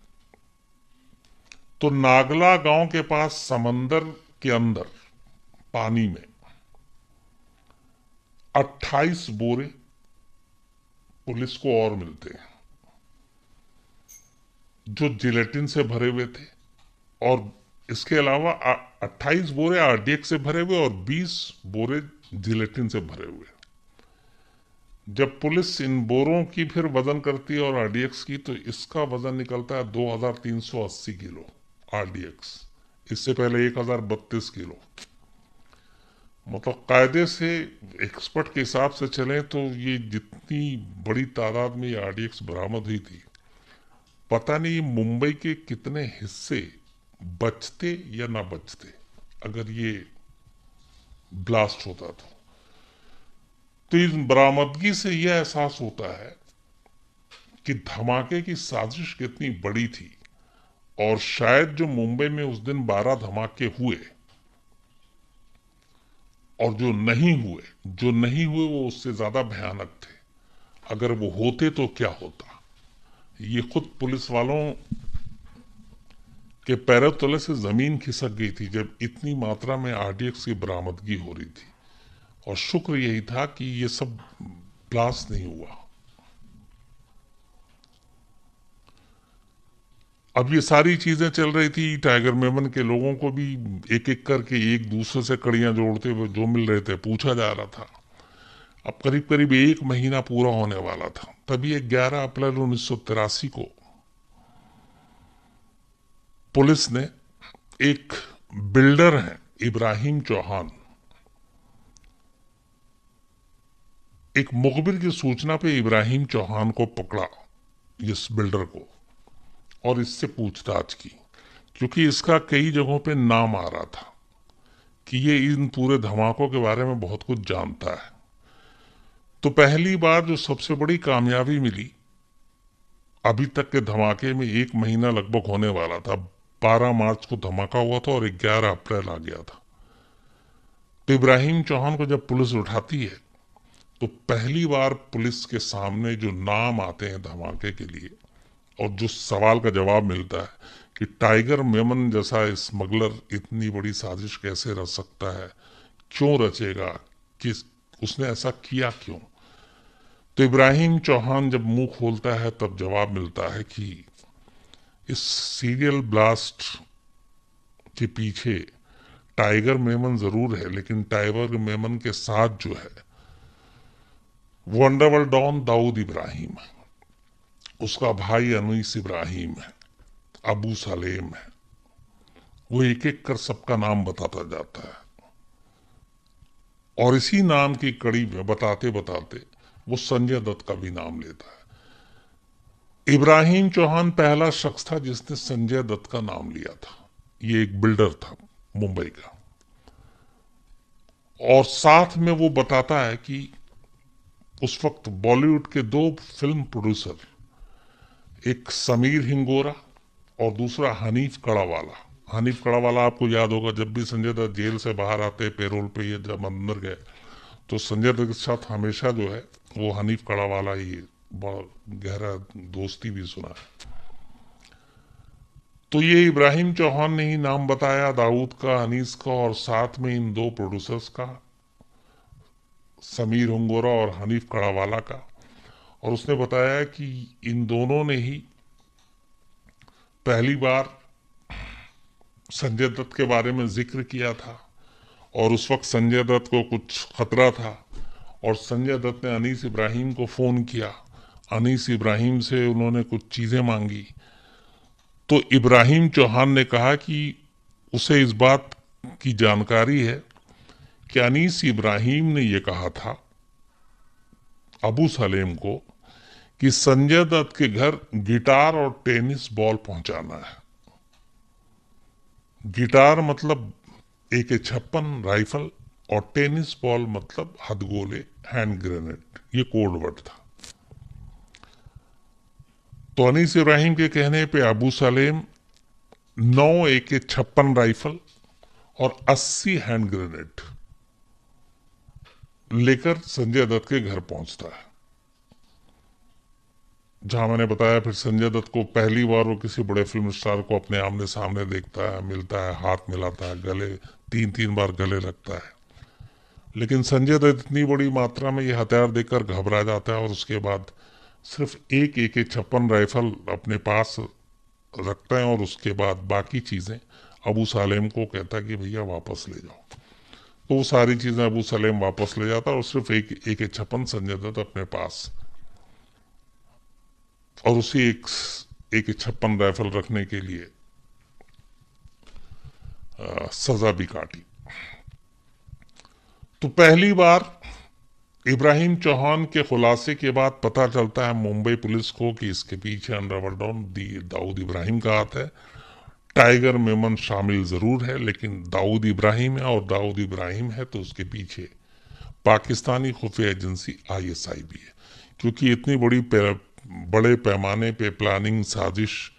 तो नागला गांव के पास समंदर के अंदर पानी में 28 बोरे पुलिस को और मिलते हैं, जो जिलेटिन से भरे हुए थे। और इसके अलावा 28 बोरे आरडीएक्स से भरे हुए और 20 बोरे जिलेटिन से भरे हुए। जब पुलिस इन बोरों की फिर वजन करती है और आरडीएक्स की, तो इसका वजन निकलता है 2380 किलो आरडीएक्स। इससे पहले 1032 किलो। मतलब कायदे से एक्सपर्ट के हिसाब से चले तो ये जितनी बड़ी तादाद में ये आरडीएक्स बरामद हुई थी, पता नहीं मुंबई के कितने हिस्से बचते या ना बचते अगर ये ब्लास्ट होता तो इस बरामदगी से यह एहसास होता है कि धमाके की साजिश कितनी बड़ी थी। और शायद जो मुंबई में उस दिन 12 धमाके हुए और जो नहीं हुए वो उससे ज्यादा भयानक थे। अगर वो होते तो क्या होता, ये खुद पुलिस वालों के पैरों तले से जमीन खिसक गई थी जब इतनी मात्रा में आरडीएक्स की बरामदगी हो रही थी। और शुक्र यही था कि ये सब ब्लास्ट नहीं हुआ। अब ये सारी चीजें चल रही थी, टाइगर मेमन के लोगों को भी एक एक करके एक दूसरे से कड़ियां जोड़ते हुए जो मिल रहे थे पूछा जा रहा था। अब करीब करीब 1 महीना पूरा होने वाला था। तभी 11 अप्रैल 1983 को पुलिस ने एक बिल्डर हैं इब्राहिम चौहान, एक मुखबिर की सूचना पे इब्राहिम चौहान को पकड़ा, इस बिल्डर को, और इससे पूछताछ की, क्योंकि इसका कई जगहों पे नाम आ रहा था कि ये इन पूरे धमाकों के बारे में बहुत कुछ जानता है। तो पहली बार जो सबसे बड़ी कामयाबी मिली, अभी तक के धमाके में 1 महीना लगभग होने वाला था, 12 मार्च को धमाका हुआ था और 11 अप्रैल आ गया था। तो इब्राहिम चौहान को जब पुलिस उठाती है तो पहली बार पुलिस के सामने जो नाम आते हैं धमाके के लिए और जो सवाल का जवाब मिलता है कि टाइगर मेमन जैसा स्मगलर इतनी बड़ी साजिश कैसे रच सकता है, क्यों रचेगा, कि उसने ऐसा किया क्यों। तो इब्राहिम चौहान जब मुंह खोलता है तब जवाब मिलता है कि इस सीरियल ब्लास्ट के पीछे टाइगर मेमन जरूर है, लेकिन टाइगर मेमन के साथ जो है वो अंडरवर्ल्ड डॉन दाऊद इब्राहिम है, उसका भाई अनीस इब्राहिम है, अबू सलेम है। वो एक एक कर सबका नाम बताता जाता है और इसी नाम की कड़ी में बताते बताते वो संजय दत्त का भी नाम लेता है। इब्राहिम चौहान पहला शख्स था जिसने संजय दत्त का नाम लिया था। ये एक बिल्डर था मुंबई का, और साथ में वो बताता है कि उस वक्त बॉलीवुड के 2 फिल्म प्रोड्यूसर, एक समीर हिंगोरा और दूसरा हनीफ कड़ावाला। हनीफ कड़ावाला आपको याद होगा, जब भी संजय दत्त जेल से बाहर आते पेरोल पे, ये जब अंदर गए तो संजय दत्त के साथ हमेशा जो है वो हनीफ कड़ावाला ही, बड़ा गहरा दोस्ती भी सुना है। तो ये इब्राहिम चौहान ने ही नाम बताया, दाऊद का, अनीस का, और साथ में इन दो प्रोड्यूसर्स का, समीर हुंगोरा और हनीफ कड़ावाला का। और उसने बताया कि इन दोनों ने ही पहली बार संजय दत्त के बारे में जिक्र किया था, और उस वक्त संजय दत्त को कुछ खतरा था, और संजय दत्त ने अनीस इब्राहिम को फोन किया। अनीस इब्राहिम से उन्होंने कुछ चीजें मांगी, तो इब्राहिम चौहान ने कहा कि उसे इस बात की जानकारी है कि अनीस इब्राहिम ने यह कहा था अबू सलेम को कि संजय दत्त के घर गिटार और टेनिस बॉल पहुंचाना है। गिटार मतलब AK-56 राइफल, और टेनिस बॉल मतलब हथगोले, हैंड ग्रेनेड, ये कोड वर्ड था। तो अनीस इब्राहिम के कहने पे अबू सलेम 9 AK-56 राइफल और 80 हैंड ग्रेनेड लेकर संजय दत्त के घर पहुंचता है। जहां मैंने बताया, फिर संजय दत्त को पहली बार वो किसी बड़े फिल्म स्टार को अपने आमने सामने देखता है, मिलता है, हाथ मिलाता है, गले 3-3 बार गले लगता है। लेकिन संजय दत्त इतनी बड़ी मात्रा में ये हथियार देखकर घबरा जाता है, और उसके बाद सिर्फ एक AK-56 राइफल अपने पास रखता है, और उसके बाद बाकी चीजें अबू सलेम को कहता है कि भैया वापस ले जाओ। तो वो सारी चीजें अबू सलेम वापस ले जाता है, और सिर्फ एक AK-56 संजय दत्त अपने पास, और उसी एक AK-56 राइफल रखने के लिए सजा भी काटी। तो पहली बार इब्राहिम चौहान के खुलासे के बाद पता चलता है मुंबई पुलिस को कि इसके पीछे अंडरवर्ल्ड डॉन दाऊद इब्राहिम का हाथ है। टाइगर मेमन शामिल जरूर है, लेकिन दाऊद इब्राहिम है, और दाऊद इब्राहिम है तो उसके पीछे पाकिस्तानी खुफिया एजेंसी ISI भी है। क्योंकि इतनी बड़े पैमाने पे प्लानिंग, साजिश,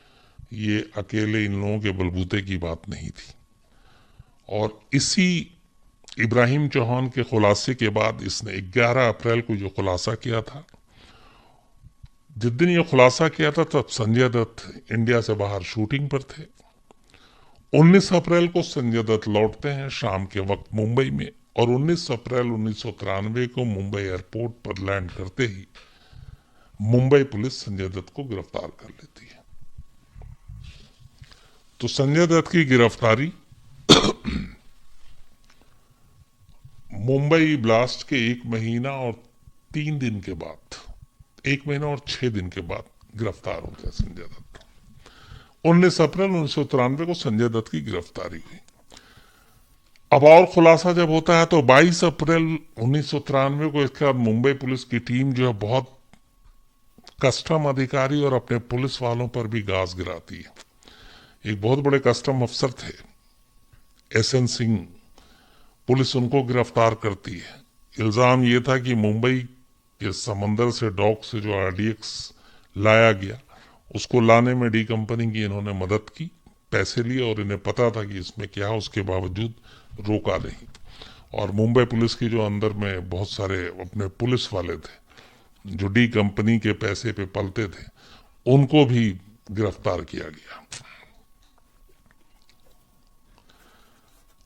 ये अकेले इन लोगों के बलबूते की बात नहीं थी। और इसी इब्राहिम चौहान के खुलासे के बाद इसने 11 अप्रैल को जो खुलासा किया था, जिस दिन ये खुलासा किया था तब संजय दत्त इंडिया से बाहर शूटिंग पर थे। 19 अप्रैल को संजय दत्त लौटते हैं शाम के वक्त मुंबई में, और 19 अप्रैल 1993 को मुंबई एयरपोर्ट पर लैंड करते ही मुंबई पुलिस संजय दत्त को गिरफ्तार कर लेती है। तो संजय दत्त की गिरफ्तारी मुंबई ब्लास्ट के 1 महीना और 3 दिन के बाद, 1 महीना और 6 दिन के बाद गिरफ्तार होते हैं संजय दत्त। 19 अप्रैल 1993 को संजय दत्त की गिरफ्तारी हुई। अब और खुलासा जब होता है तो 22 अप्रैल 1993 को इसके बाद मुंबई पुलिस की टीम जो है बहुत कस्टम अधिकारी और अपने पुलिस वालों पर भी गाज गिराती है। एक बहुत बड़े कस्टम अफसर थे, SN सिंह, पुलिस उनको गिरफ्तार करती है। इल्जाम यह था कि मुंबई के समंदर से, डॉक से जो RDX लाया गया, उसको लाने में डी कंपनी की इन्होंने मदद की, पैसे लिए, और इन्हें पता था कि इसमें क्या है, उसके बावजूद रोका नहीं। और मुंबई पुलिस की जो अंदर में बहुत सारे अपने पुलिस वाले थे जो डी कंपनी के पैसे पे पलते थे, उनको भी गिरफ्तार किया गया।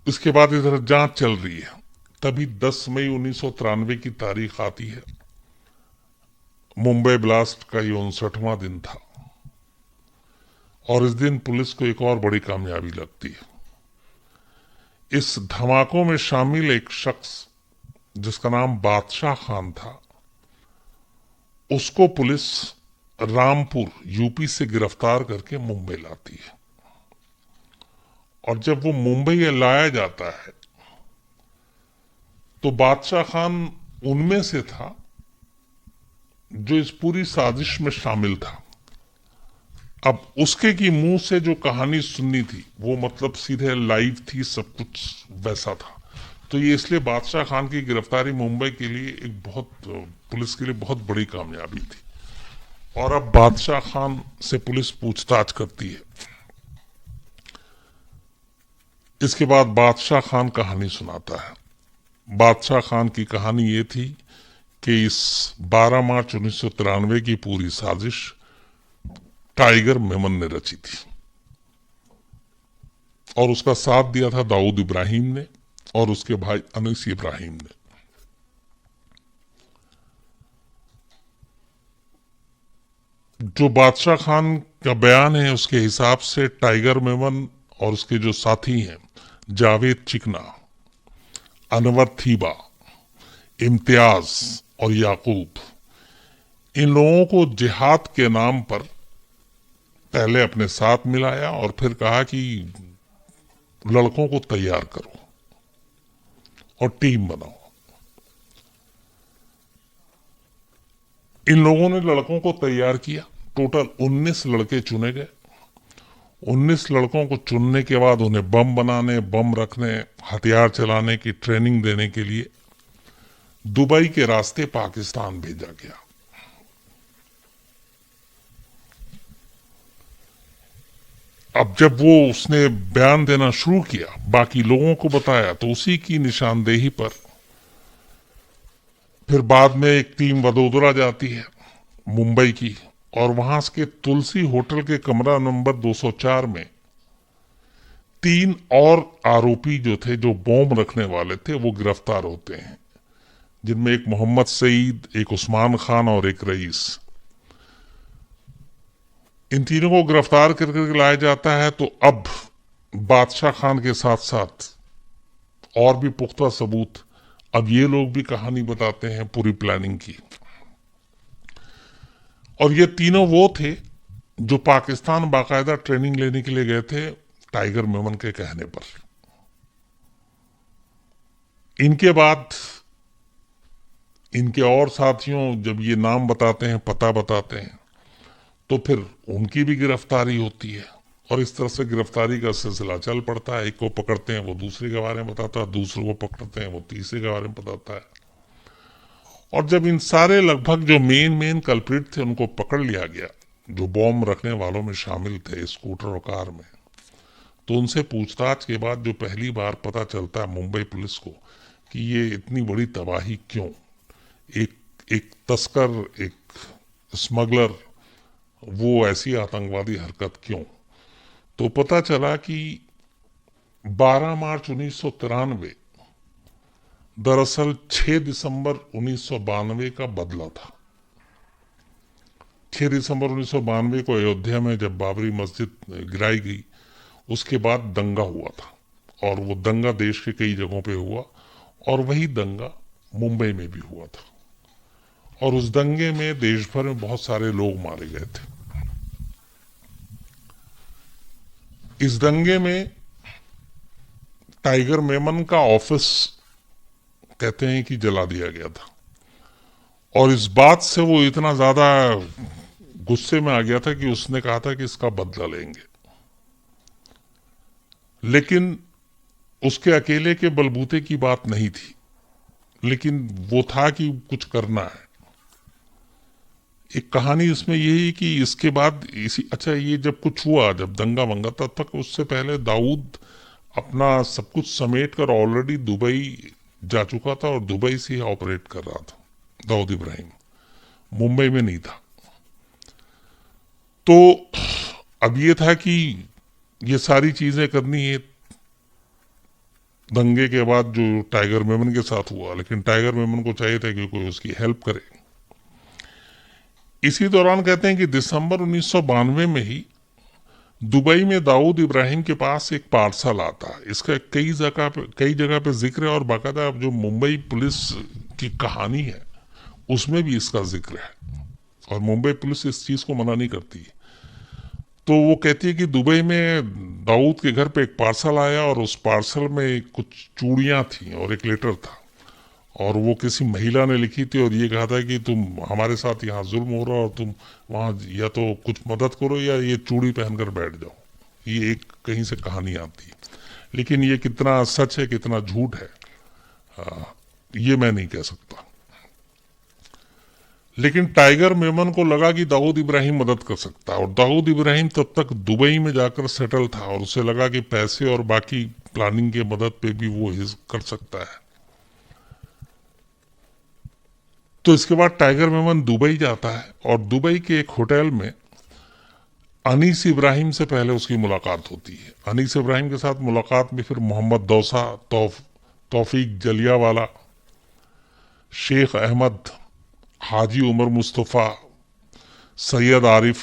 इसके बाद इधर जांच चल रही है। तभी 10 मई 1993 की तारीख आती है। मुंबई ब्लास्ट का ये 59वां दिन था, और इस दिन पुलिस को एक और बड़ी कामयाबी लगती है। इस धमाकों में शामिल एक शख्स जिसका नाम बादशाह खान था, उसको पुलिस रामपुर UP से गिरफ्तार करके मुंबई लाती है। और जब वो मुंबई लाया जाता है तो बादशाह खान उनमें से था जो इस पूरी साजिश में शामिल था। अब उसके की मुंह से जो कहानी सुननी थी वो मतलब सीधे लाइव थी, सब कुछ वैसा था। तो ये इसलिए बादशाह खान की गिरफ्तारी मुंबई के लिए एक बहुत, पुलिस के लिए बहुत बड़ी कामयाबी थी। और अब बादशाह खान से पुलिस पूछताछ करती है। इसके बाद बादशाह खान कहानी सुनाता है। बादशाह खान की कहानी ये थी कि इस 12 मार्च 1993 की पूरी साजिश टाइगर मेमन ने रची थी। और उसका साथ दिया था दाऊद इब्राहिम ने और उसके भाई अनीस इब्राहिम ने। जो बादशाह खान का बयान है उसके हिसाब से टाइगर मेमन और उसके जो साथी हैं जावेद चिकना, अनवर थीबा, इम्तियाज और याकूब, इन लोगों को जिहाद के नाम पर पहले अपने साथ मिलाया और फिर कहा कि लड़कों को तैयार करो और टीम बनाओ। इन लोगों ने लड़कों को तैयार किया। टोटल 19 लड़के चुने गए। 19 लड़कों को चुनने के बाद उन्हें बम बनाने, बम रखने, हथियार चलाने की ट्रेनिंग देने के लिए दुबई के रास्ते पाकिस्तान भेजा गया। अब जब वो उसने बयान देना शुरू किया, बाकी लोगों को बताया, तो उसी की निशानदेही पर फिर बाद में एक टीम वडोदरा जाती है मुंबई की, और वहां के तुलसी होटल के कमरा नंबर 204 में 3 और आरोपी जो थे, जो बॉम्ब रखने वाले थे, वो गिरफ्तार होते हैं, जिनमें एक मोहम्मद सईद, एक उस्मान खान और एक रईस। इन तीनों को गिरफ्तार करके लाया जाता है। तो अब बादशाह खान के साथ साथ और भी पुख्ता सबूत, अब ये लोग भी कहानी बताते हैं पूरी प्लानिंग की। और ये तीनों वो थे जो पाकिस्तान बाकायदा ट्रेनिंग लेने के लिए गए थे टाइगर मेमन के कहने पर। इनके बाद इनके और साथियों जब ये नाम बताते हैं, पता बताते हैं, तो फिर उनकी भी गिरफ्तारी होती है। और इस तरह से गिरफ्तारी का सिलसिला चल पड़ता है। एक को पकड़ते हैं वो दूसरे के बारे में बताता है, दूसरे को पकड़ते हैं वो तीसरे के बारे में बताता है। और जब इन सारे लगभग जो मेन कल्प्रिट थे उनको पकड़ लिया गया, जो बॉम्ब रखने वालों में शामिल थे स्कूटर और कार में, तो उनसे पूछताछ के बाद जो पहली बार पता चलता है मुंबई पुलिस को कि ये इतनी बड़ी तबाही क्यों, एक एक तस्कर, एक स्मगलर, वो ऐसी आतंकवादी हरकत क्यों, तो पता चला कि 12 मार्च 1993 दरअसल 6 दिसंबर 1992 का बदला था। 6 दिसंबर 1992 को अयोध्या में जब बाबरी मस्जिद गिराई गई, उसके बाद दंगा हुआ था, और वो दंगा देश के कई जगहों पे हुआ, और वही दंगा मुंबई में भी हुआ था। और उस दंगे में देश भर में बहुत सारे लोग मारे गए थे। इस दंगे में टाइगर मेमन का ऑफिस कहते हैं कि जला दिया गया था, और इस बात से वो इतना ज्यादा गुस्से में आ गया था कि उसने कहा था कि इसका बदला लेंगे। लेकिन उसके अकेले के बलबूते की बात नहीं थी, लेकिन वो था कि कुछ करना है। एक कहानी इसमें यही कि इसके बाद अच्छा, ये जब कुछ हुआ, जब दंगा वंगा, तब तक उससे पहले दाऊद अपना सब कुछ समेट कर ऑलरेडी दुबई जा चुका था, और दुबई से ही ऑपरेट कर रहा था दाऊद इब्राहिम, मुंबई में नहीं था। तो अब ये था कि ये सारी चीजें करनी है दंगे के बाद जो टाइगर मेमन के साथ हुआ, लेकिन टाइगर मेमन को चाहिए था कि कोई उसकी हेल्प करे। इसी दौरान कहते हैं कि दिसंबर 1992 में ही दुबई में दाऊद इब्राहिम के पास एक पार्सल आता है। इसका कई जगह पे जिक्र है, और बाकायदा जो मुंबई पुलिस की कहानी है उसमें भी इसका जिक्र है, और मुंबई पुलिस इस चीज को मना नहीं करती। तो वो कहती है कि दुबई में दाऊद के घर पे एक पार्सल आया, और उस पार्सल में कुछ चूड़ियां थी और एक लेटर था, और वो किसी महिला ने लिखी थी, और ये कहा था कि तुम हमारे साथ यहाँ जुल्म हो रहा है, और तुम वहां या तो कुछ मदद करो या ये चूड़ी पहनकर बैठ जाओ। ये एक कहीं से कहानी आती है, लेकिन ये कितना सच है कितना झूठ है ये मैं नहीं कह सकता। लेकिन टाइगर मेमन को लगा कि दाऊद इब्राहिम मदद कर सकता है, और दाऊद इब्राहिम तब तक दुबई में जाकर सेटल था, और उसे लगा कि पैसे और बाकी प्लानिंग के मदद पे भी वो कर सकता है। तो इसके बाद टाइगर मेमन दुबई जाता है, और दुबई के एक होटल में अनीस इब्राहिम से पहले उसकी मुलाकात होती है। अनीस इब्राहिम के साथ मुलाकात में फिर मोहम्मद दौसा, तौफीक जलियावाला, शेख अहमद, हाजी उमर मुस्तफ़ा, सैयद आरिफ,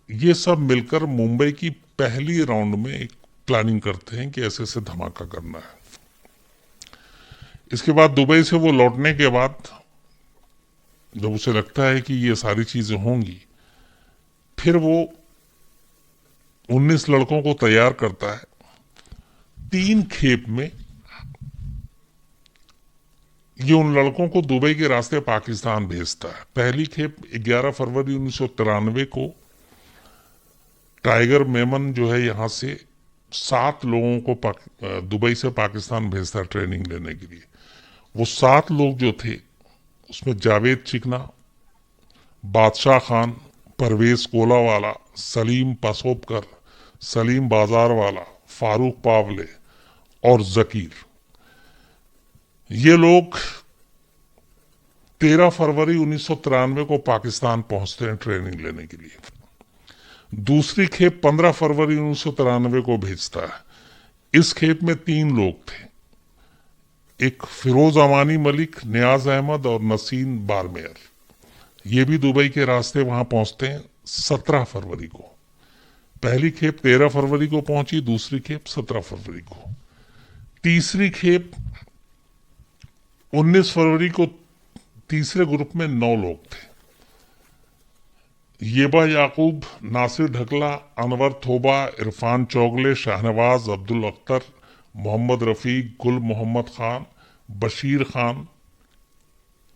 ये सब मिलकर मुंबई की पहली राउंड में एक प्लानिंग करते हैं कि ऐसे ऐसे धमाका करना है। इसके बाद दुबई से वो लौटने के बाद जब उसे लगता है कि ये सारी चीजें होंगी, फिर वो 19 लड़कों को तैयार करता है। 3 खेप में ये उन लड़कों को दुबई के रास्ते पाकिस्तान भेजता है। पहली खेप 11 फरवरी 1993 को टाइगर मेमन जो है यहां से 7 लोगों को दुबई से पाकिस्तान भेजता है ट्रेनिंग लेने के लिए। वो 7 लोग जो थे उसमें जावेद चिकना, बादशाह खान, परवेज कोलावाला, सलीम पासोपकर, सलीम बाजार वाला, फारूक पावले और जकीर, ये लोग 13 फरवरी 1993 को पाकिस्तान पहुंचते हैं ट्रेनिंग लेने के लिए। दूसरी खेप 15 फरवरी 1993 को भेजता है। इस खेप में 3 लोग थे, एक फिरोज अमानी मलिक, नियाज अहमद और नसीन बारमेयर। ये भी दुबई के रास्ते वहां पहुंचते हैं 17 फरवरी को। पहली खेप 13 फरवरी को पहुंची, दूसरी खेप 17 फरवरी को। तीसरी खेप 19 फरवरी को तीसरे ग्रुप में 9 लोग थे। येबा याकूब, नासिर ढकला, अनवर थोबा, इरफान चौगले, शाहनवाज, अब्दुल अख्तर, मोहम्मद रफीक, गुल मोहम्मद खान, बशीर खान,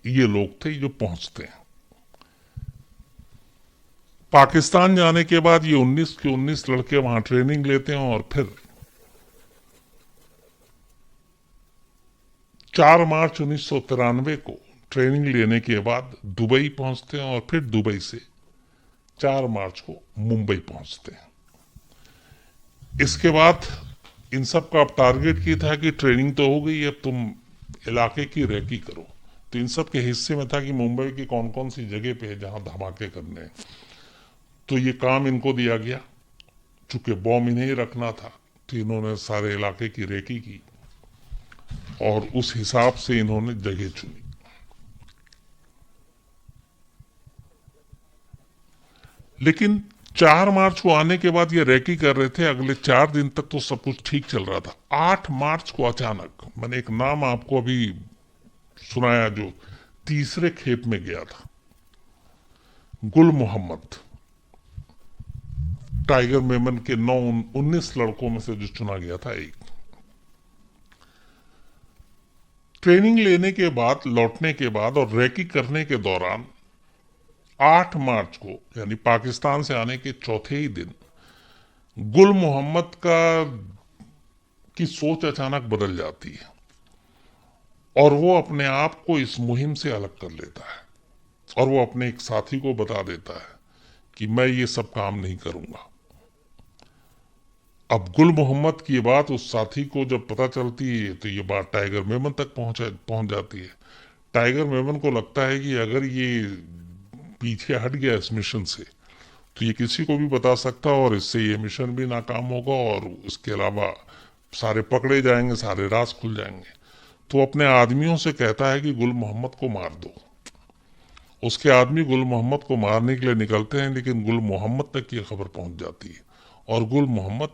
ये लोग थे जो पहुंचते हैं। पाकिस्तान जाने के बाद ये 19 के 19 लड़के वहां ट्रेनिंग लेते हैं और फिर 4 मार्च 1993 को ट्रेनिंग लेने के बाद दुबई पहुंचते हैं और फिर दुबई से 4 मार्च को मुंबई पहुंचते हैं। इसके बाद इन सब का अब टारगेट ये था कि ट्रेनिंग तो हो गई, अब तुम इलाके की रेकी करो। तो इन सब के हिस्से में था कि मुंबई की कौन कौन सी जगह पे है जहां धमाके करने हैं। तो ये काम इनको दिया गया। चूंकि बॉम्ब इन्हें रखना था तो इन्होंने सारे इलाके की रेकी की और उस हिसाब से इन्होंने जगह चुनी। लेकिन 4 मार्च को आने के बाद ये रेकी कर रहे थे। अगले 4 दिन तक तो सब कुछ ठीक चल रहा था। 8 मार्च को अचानक, मैंने एक नाम आपको अभी सुनाया जो तीसरे खेप में गया था, गुल मोहम्मद, टाइगर मेमन के 19 लड़कों में से जो चुना गया था एक। ट्रेनिंग लेने के बाद, लौटने के बाद और रेकी करने के दौरान 8 मार्च को यानी पाकिस्तान से आने के चौथे ही दिन गुल मोहम्मद की सोच अचानक बदल जाती है और वो अपने आप को इस मुहिम से अलग कर लेता है और वो अपने एक साथी को बता देता है कि मैं ये सब काम नहीं करूंगा। अब गुल मोहम्मद की ये बात उस साथी को जब पता चलती है तो ये बात टाइगर मेमन तक पहुंच जाती है। टाइगर मेमन को लगता है कि अगर ये पीछे हट गया इस मिशन से तो ये किसी को भी बता सकता है और इससे ये मिशन भी नाकाम होगा और इसके अलावा सारे पकड़े जाएंगे, सारे राज खुल जाएंगे। तो अपने आदमियों से कहता है कि गुल मोहम्मद को मार दो। उसके आदमी गुल मोहम्मद को मारने के लिए निकलते हैं, लेकिन गुल मोहम्मद तक ये खबर पहुंच जाती है और गुल मोहम्मद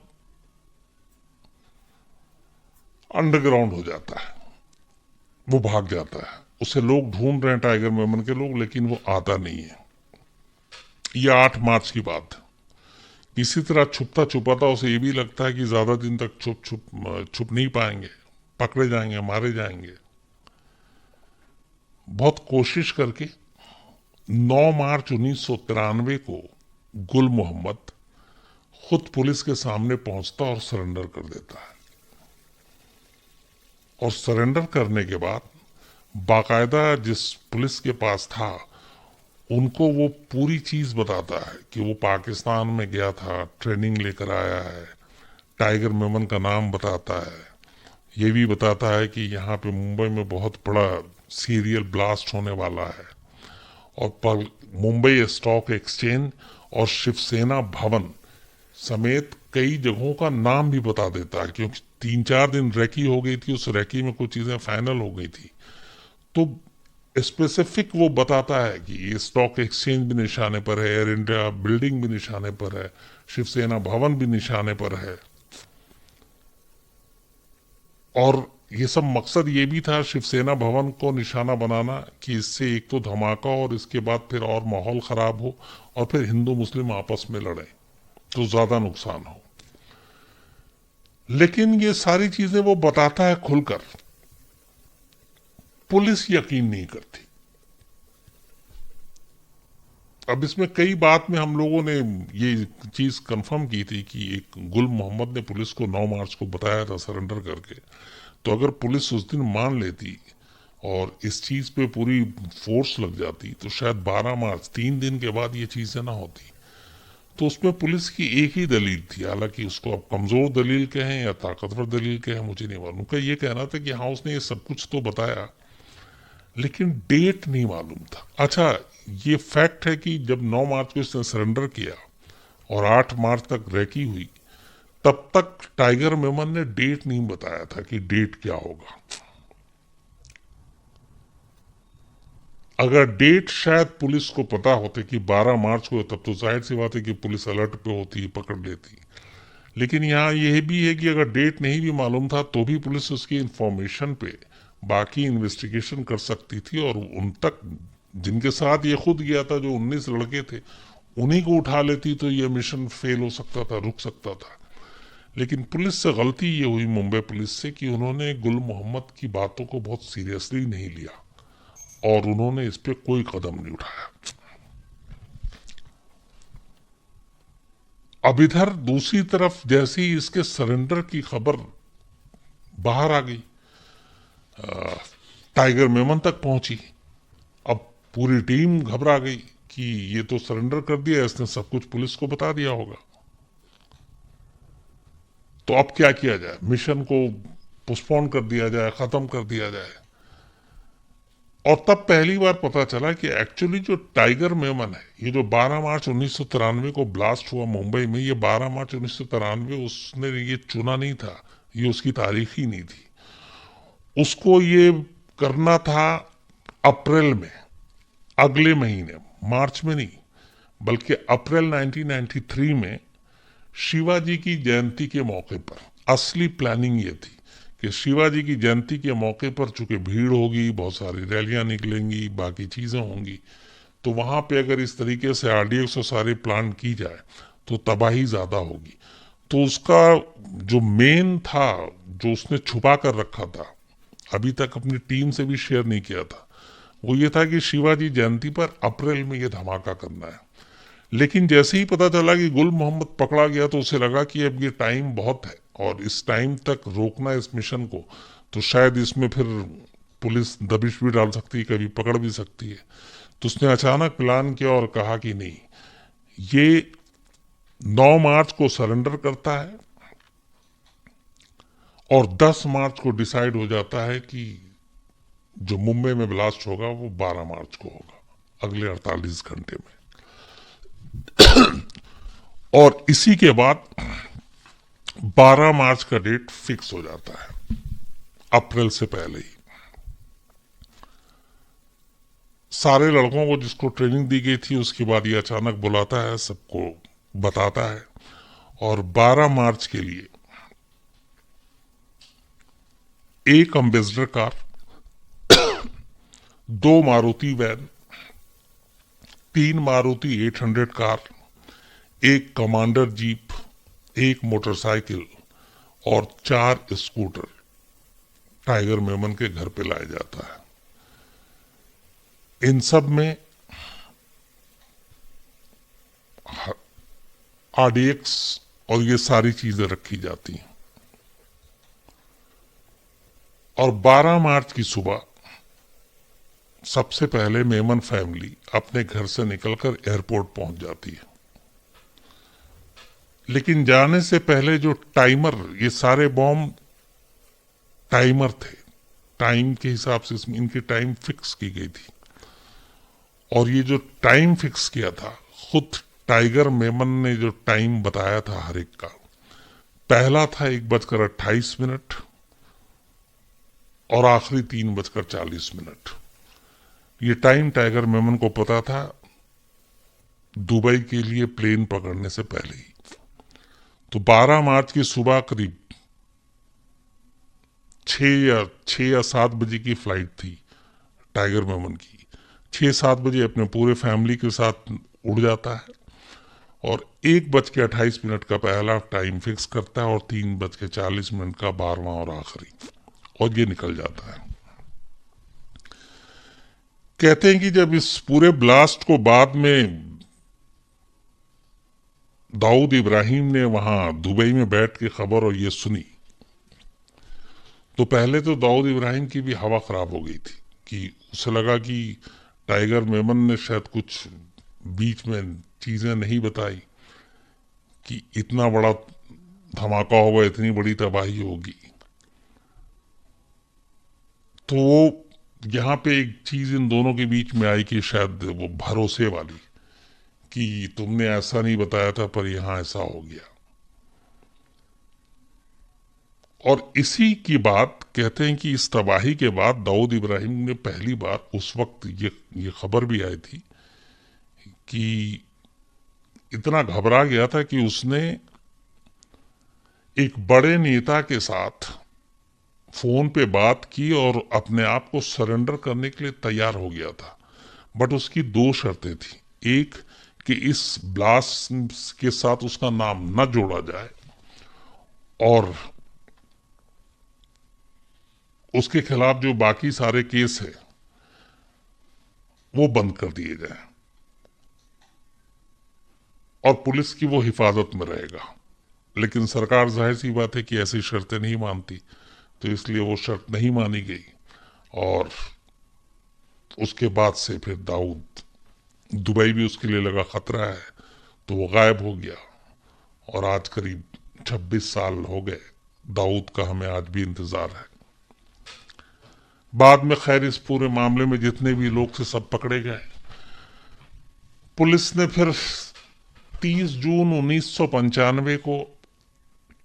अंडरग्राउंड हो जाता है, वो भाग जाता है। उसे लोग ढूंढ रहे हैं, टाइगर मेमन के लोग, लेकिन वो आता नहीं है। ये 8 मार्च की बात है। किसी तरह छुपता छुपाता उसे ये भी लगता है कि ज्यादा दिन तक छुप नहीं पाएंगे, पकड़े जाएंगे, मारे जाएंगे। बहुत कोशिश करके 9 मार्च 1993 को गुल मोहम्मद खुद पुलिस के सामने पहुंचता और सरेंडर कर देता है। और सरेंडर करने के बाद बाकायदा जिस पुलिस के पास था उनको वो पूरी चीज बताता है कि वो पाकिस्तान में गया था, ट्रेनिंग लेकर आया है, टाइगर मेमन का नाम बताता है, ये भी बताता है कि यहाँ पे मुंबई में बहुत बड़ा सीरियल ब्लास्ट होने वाला है और मुंबई स्टॉक एक्सचेंज और शिवसेना भवन समेत कई जगहों का नाम भी बता देता है, क्योंकि 3-4 दिन रैकी हो गई थी, उस रैकी में कुछ चीजें फाइनल हो गई थी, तो स्पेसिफिक वो बताता है कि ये स्टॉक एक्सचेंज भी निशाने पर है, एयर इंडिया बिल्डिंग भी निशाने पर है, शिवसेना भवन भी निशाने पर है। और ये सब मकसद ये भी था शिवसेना भवन को निशाना बनाना कि इससे एक तो धमाका और इसके बाद फिर और माहौल खराब हो और फिर हिंदू मुस्लिम आपस में लड़े तो ज्यादा नुकसान हो। लेकिन ये सारी चीजें वो बताता है खुलकर, पुलिस यकीन नहीं करती। अब इसमें कई बात में हम लोगों ने ये चीज कंफर्म की थी कि एक गुल मोहम्मद ने पुलिस को 9 मार्च को बताया था सरेंडर करके, तो अगर पुलिस उस दिन मान लेती और इस चीज पे पूरी फोर्स लग जाती तो शायद 12 मार्च 3 दिन के बाद ये चीजें ना होती। तो उसमें पुलिस की एक ही दलील थी, हालांकि उसको अब कमजोर दलील कहें या ताकतवर दलील कहें मुझे नहीं मालूम, का ये कहना था कि हाँ उसने ये सब कुछ तो बताया लेकिन डेट नहीं मालूम था। अच्छा, ये फैक्ट है कि जब 9 मार्च को इसने सरेंडर किया और 8 मार्च तक रैकी हुई, तब तक टाइगर मेमन ने डेट नहीं बताया था कि डेट क्या होगा। अगर डेट शायद पुलिस को पता होते कि 12 मार्च को, तब तो जाहिर सी बात है कि पुलिस अलर्ट पे होती, पकड़ लेती। लेकिन यहाँ यह भी है कि अगर डेट नहीं भी मालूम था तो भी पुलिस उसकी इंफॉर्मेशन पे बाकी इन्वेस्टिगेशन कर सकती थी और उन तक जिनके साथ ये खुद गया था, जो 19 लड़के थे, उन्हीं को उठा लेती तो ये मिशन फेल हो सकता था, रुक सकता था। लेकिन पुलिस से गलती ये हुई, मुंबई पुलिस से, कि उन्होंने गुल मोहम्मद की बातों को बहुत सीरियसली नहीं लिया और उन्होंने इस पे कोई कदम नहीं उठाया। अब इधर दूसरी तरफ जैसे ही इसके सरेंडर की खबर बाहर आ गई, टाइगर मेमन तक पहुंची, अब पूरी टीम घबरा गई कि ये तो सरेंडर कर दिया, इसने सब कुछ पुलिस को बता दिया होगा, तो अब क्या किया जाए, मिशन को पोस्टपोन कर दिया जाए, खत्म कर दिया जाए। और तब पहली बार पता चला कि एक्चुअली जो टाइगर मेमन है, ये जो 12 मार्च 1993 को ब्लास्ट हुआ मुंबई में, ये 12 मार्च 1993 उसने ये चुना नहीं था, ये उसकी तारीख ही नहीं थी। उसको ये करना था अप्रैल में, अगले महीने, मार्च में नहीं बल्कि अप्रैल 1993 में शिवाजी की जयंती के मौके पर। असली प्लानिंग ये थी कि शिवाजी की जयंती के मौके पर चूंकि भीड़ होगी, बहुत सारी रैलियां निकलेंगी, बाकी चीजें होंगी, तो वहां पे अगर इस तरीके से आरडीएक्स और सारे प्लान की जाए तो तबाही ज्यादा होगी। तो उसका जो मेन था, जो उसने छुपा कर रखा था, अभी तक अपनी टीम से भी शेयर नहीं किया था, वो ये था कि शिवाजी जयंती पर अप्रैल में ये धमाका करना है। लेकिन जैसे ही पता चला कि गुल मोहम्मद पकड़ा गया तो उसे लगा कि अब ये टाइम बहुत है और इस टाइम तक रोकना इस मिशन को, तो शायद इसमें फिर पुलिस दबिश भी डाल सकती है, कभी पकड़ भी सकती है। तो उसने अचानक प्लान किया और कहा कि नहीं, ये 9 मार्च को सरेंडर करता है और 10 मार्च को डिसाइड हो जाता है कि जो मुंबई में ब्लास्ट होगा वो 12 मार्च को होगा, अगले 48 घंटे में। और इसी के बाद 12 मार्च का डेट फिक्स हो जाता है, अप्रैल से पहले ही। सारे लड़कों को जिसको ट्रेनिंग दी गई थी उसके बाद ये अचानक बुलाता है, सबको बताता है, और 12 मार्च के लिए एक ambassador car, 2 Maruti van, 3 Maruti 800 car, एक कमांडर जीप, एक मोटरसाइकिल और 4 स्कूटर टाइगर मेमन के घर पे लाया जाता है। इन सब में आरडीएक्स और ये सारी चीजें रखी जाती हैं। और 12 मार्च की सुबह सबसे पहले मेमन फैमिली अपने घर से निकलकर एयरपोर्ट पहुंच जाती है। लेकिन जाने से पहले जो टाइमर, ये सारे बॉम्ब टाइमर थे, टाइम के हिसाब से इसमें इनकी टाइम फिक्स की गई थी। और ये जो टाइम फिक्स किया था खुद टाइगर मेमन ने जो टाइम बताया था हर एक का, पहला था 1:28 और आखिरी 3:40। ये टाइम टाइगर मेमन को पता था दुबई के लिए प्लेन पकड़ने से पहले ही। तो 12 मार्च की सुबह करीब 6 या 7 बजे की फ्लाइट थी टाइगर मेमन की। 6-7 बजे अपने पूरे फैमिली के साथ उड़ जाता है और 1:28 का पहला टाइम फिक्स करता है और 3:40 का 12वां और आखिरी, और ये निकल जाता है। कहते हैं कि जब इस पूरे ब्लास्ट को बाद में दाऊद इब्राहिम ने वहां दुबई में बैठ के खबर और ये सुनी, तो पहले तो दाऊद इब्राहिम की भी हवा खराब हो गई थी कि उसे लगा कि टाइगर मेमन ने शायद कुछ बीच में चीजें नहीं बताई कि इतना बड़ा धमाका होगा, इतनी बड़ी तबाही होगी। तो वो यहाँ पे एक चीज इन दोनों के बीच में आई कि शायद वो भरोसे वाली, कि तुमने ऐसा नहीं बताया था पर यहां ऐसा हो गया। और इसी की बात कहते हैं कि इस तबाही के बाद दाऊद इब्राहिम ने पहली बार, उस वक्त ये खबर भी आई थी कि इतना घबरा गया था कि उसने एक बड़े नेता के साथ फोन पे बात की और अपने आप को सरेंडर करने के लिए तैयार हो गया था। बट उसकी 2 शर्तें थी। एक, कि इस ब्लास्ट के साथ उसका नाम न जोड़ा जाए और उसके खिलाफ जो बाकी सारे केस है वो बंद कर दिए जाए और पुलिस की वो हिफाजत में रहेगा। लेकिन सरकार जाहिर सी बात है कि ऐसी शर्तें नहीं मानती, तो इसलिए वो शर्त नहीं मानी गई और उसके बाद से फिर दाऊद, दुबई भी उसके लिए लगा खतरा है, तो वो गायब हो गया। और आज करीब 26 साल हो गए दाऊद का, हमें आज भी इंतजार है। बाद में खैर इस पूरे मामले में जितने भी लोग थे सब पकड़े गए। पुलिस ने फिर 30 जून 1995 को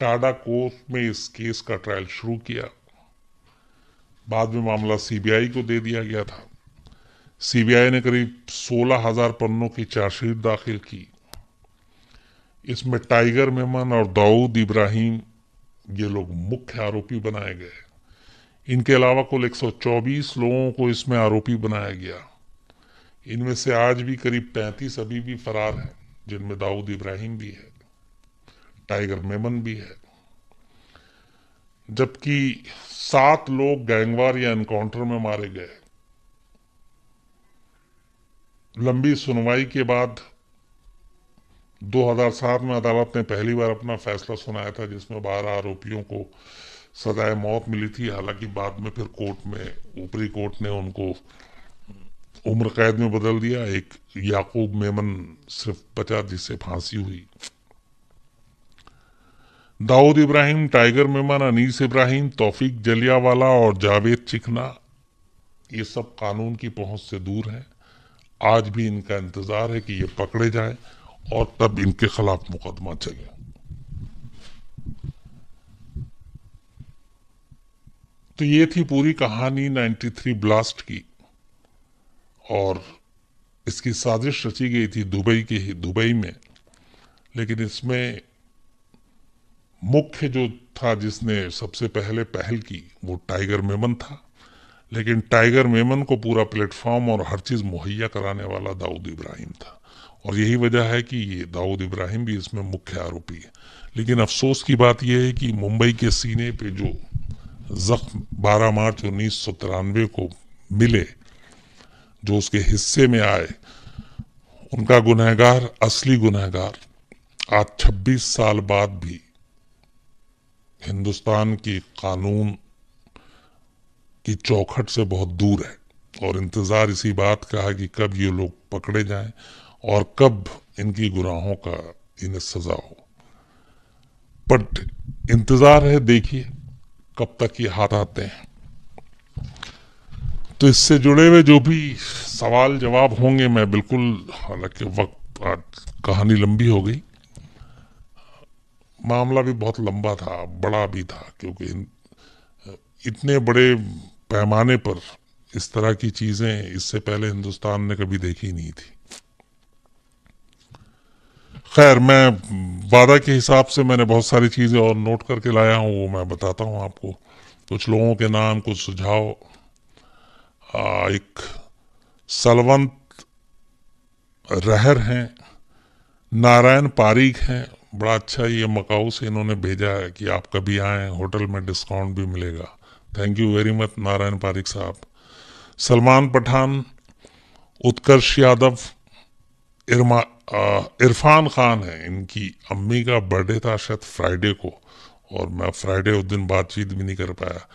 टाडा कोर्ट में इस केस का ट्रायल शुरू किया। बाद में मामला सीबीआई को दे दिया गया था। सीबीआई ने करीब 16,000 पन्नों की चार्जशीट दाखिल की। इसमें टाइगर मेमन और दाऊद इब्राहिम ये लोग मुख्य आरोपी बनाए गए। इनके अलावा कुल 124 लोगों को इसमें आरोपी बनाया गया। इनमें से आज भी करीब 35 अभी भी फरार हैं, जिनमें दाऊद इब्राहिम भी है, टाइगर मेमन भी है, जबकि 7 लोग गैंगवार या एनकाउंटर में मारे गए। लंबी सुनवाई के बाद 2007 में अदालत ने पहली बार अपना फैसला सुनाया था, जिसमें 12 आरोपियों को सजाए मौत मिली थी। हालांकि बाद में फिर कोर्ट में, ऊपरी कोर्ट ने उनको उम्र कैद में बदल दिया। एक याकूब मेमन सिर्फ बचा जिसे फांसी हुई। दाऊद इब्राहिम, टाइगर मेमन, अनीस इब्राहिम, तौफीक जलियावाला और जावेद चिकना, ये सब कानून की पहुंच से दूर हैं। आज भी इनका इंतजार है कि ये पकड़े जाए और तब इनके खिलाफ मुकदमा चले। तो ये थी पूरी कहानी 93 ब्लास्ट की, और इसकी साजिश रची गई थी दुबई में। लेकिन इसमें मुख्य जो था, जिसने सबसे पहले पहल की, वो टाइगर मेमन था। लेकिन टाइगर मेमन को पूरा प्लेटफॉर्म और हर चीज मुहैया कराने वाला दाऊद इब्राहिम था, और यही वजह है कि ये दाऊद इब्राहिम भी इसमें मुख्य आरोपी है। लेकिन अफसोस की बात यह है कि मुंबई के सीने पे जो जख्म 12 मार्च 1993 को मिले, जो उसके हिस्से में आए, उनका गुनहगार, असली गुनहगार आज 26 साल बाद भी हिंदुस्तान की कानून की चौखट से बहुत दूर है। और इंतजार इसी बात का है कि कब ये लोग पकड़े जाएं और कब इनकी गुनाहों का इन्हें सजा हो। बट इंतजार है, देखिए कब तक ये हाथ आते हैं। तो इससे जुड़े हुए जो भी सवाल जवाब होंगे, मैं बिल्कुल, हालांकि वक्त आज कहानी लंबी हो गई, मामला भी बहुत लंबा था, बड़ा भी था, क्योंकि इतने बड़े पैमाने पर इस तरह की चीजें इससे पहले हिंदुस्तान ने कभी देखी नहीं थी। खैर, मैं वादा के हिसाब से मैंने बहुत सारी चीजें और नोट करके लाया हूँ, वो मैं बताता हूँ आपको। कुछ लोगों के नाम, कुछ सुझाव। एक सलवंत रहर हैं, नारायण पारीक हैं, बड़ा अच्छा, ये मकाऊ से इन्होंने भेजा है कि आप कभी आए, होटल में डिस्काउंट भी मिलेगा। Thank you very much Narayan Pareek साहब। सलमान पठान, उत्कर्ष यादव, इरफान खान है, इनकी अम्मी का बर्थडे था शायद फ्राइडे को, और मैं फ्राइडे उस दिन बातचीत भी नहीं कर पाया।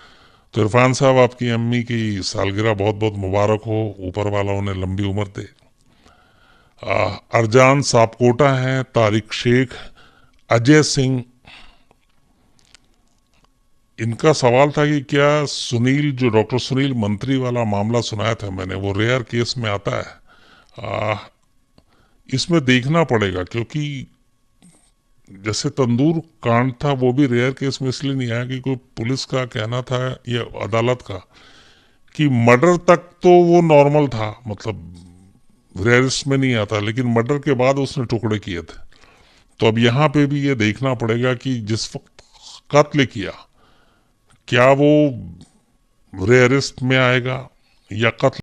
तो इरफान साहब, आपकी अम्मी की सालगिरह बहुत बहुत मुबारक हो, ऊपर वाला उन्हें लंबी उम्र दे। अरजान सापकोटा हैं, तारिक शेख, अजय सिंह। इनका सवाल था कि क्या सुनील, जो डॉक्टर सुनील मंत्री वाला मामला सुनाया था मैंने, वो रेयर केस में आता है? इसमें देखना पड़ेगा, क्योंकि जैसे तंदूर कांड था, वो भी रेयर केस में इसलिए नहीं आया कि कोई पुलिस का कहना था या अदालत का कि मर्डर तक तो वो नॉर्मल था, मतलब रेयरिस्ट में नहीं आता, लेकिन मर्डर के बाद उसने टुकड़े किए थे। तो अब यहाँ पे भी ये देखना पड़ेगा कि जिस वक्त कत्ल किया, क्या वो रेयरिस्ट में आएगा या कत्ल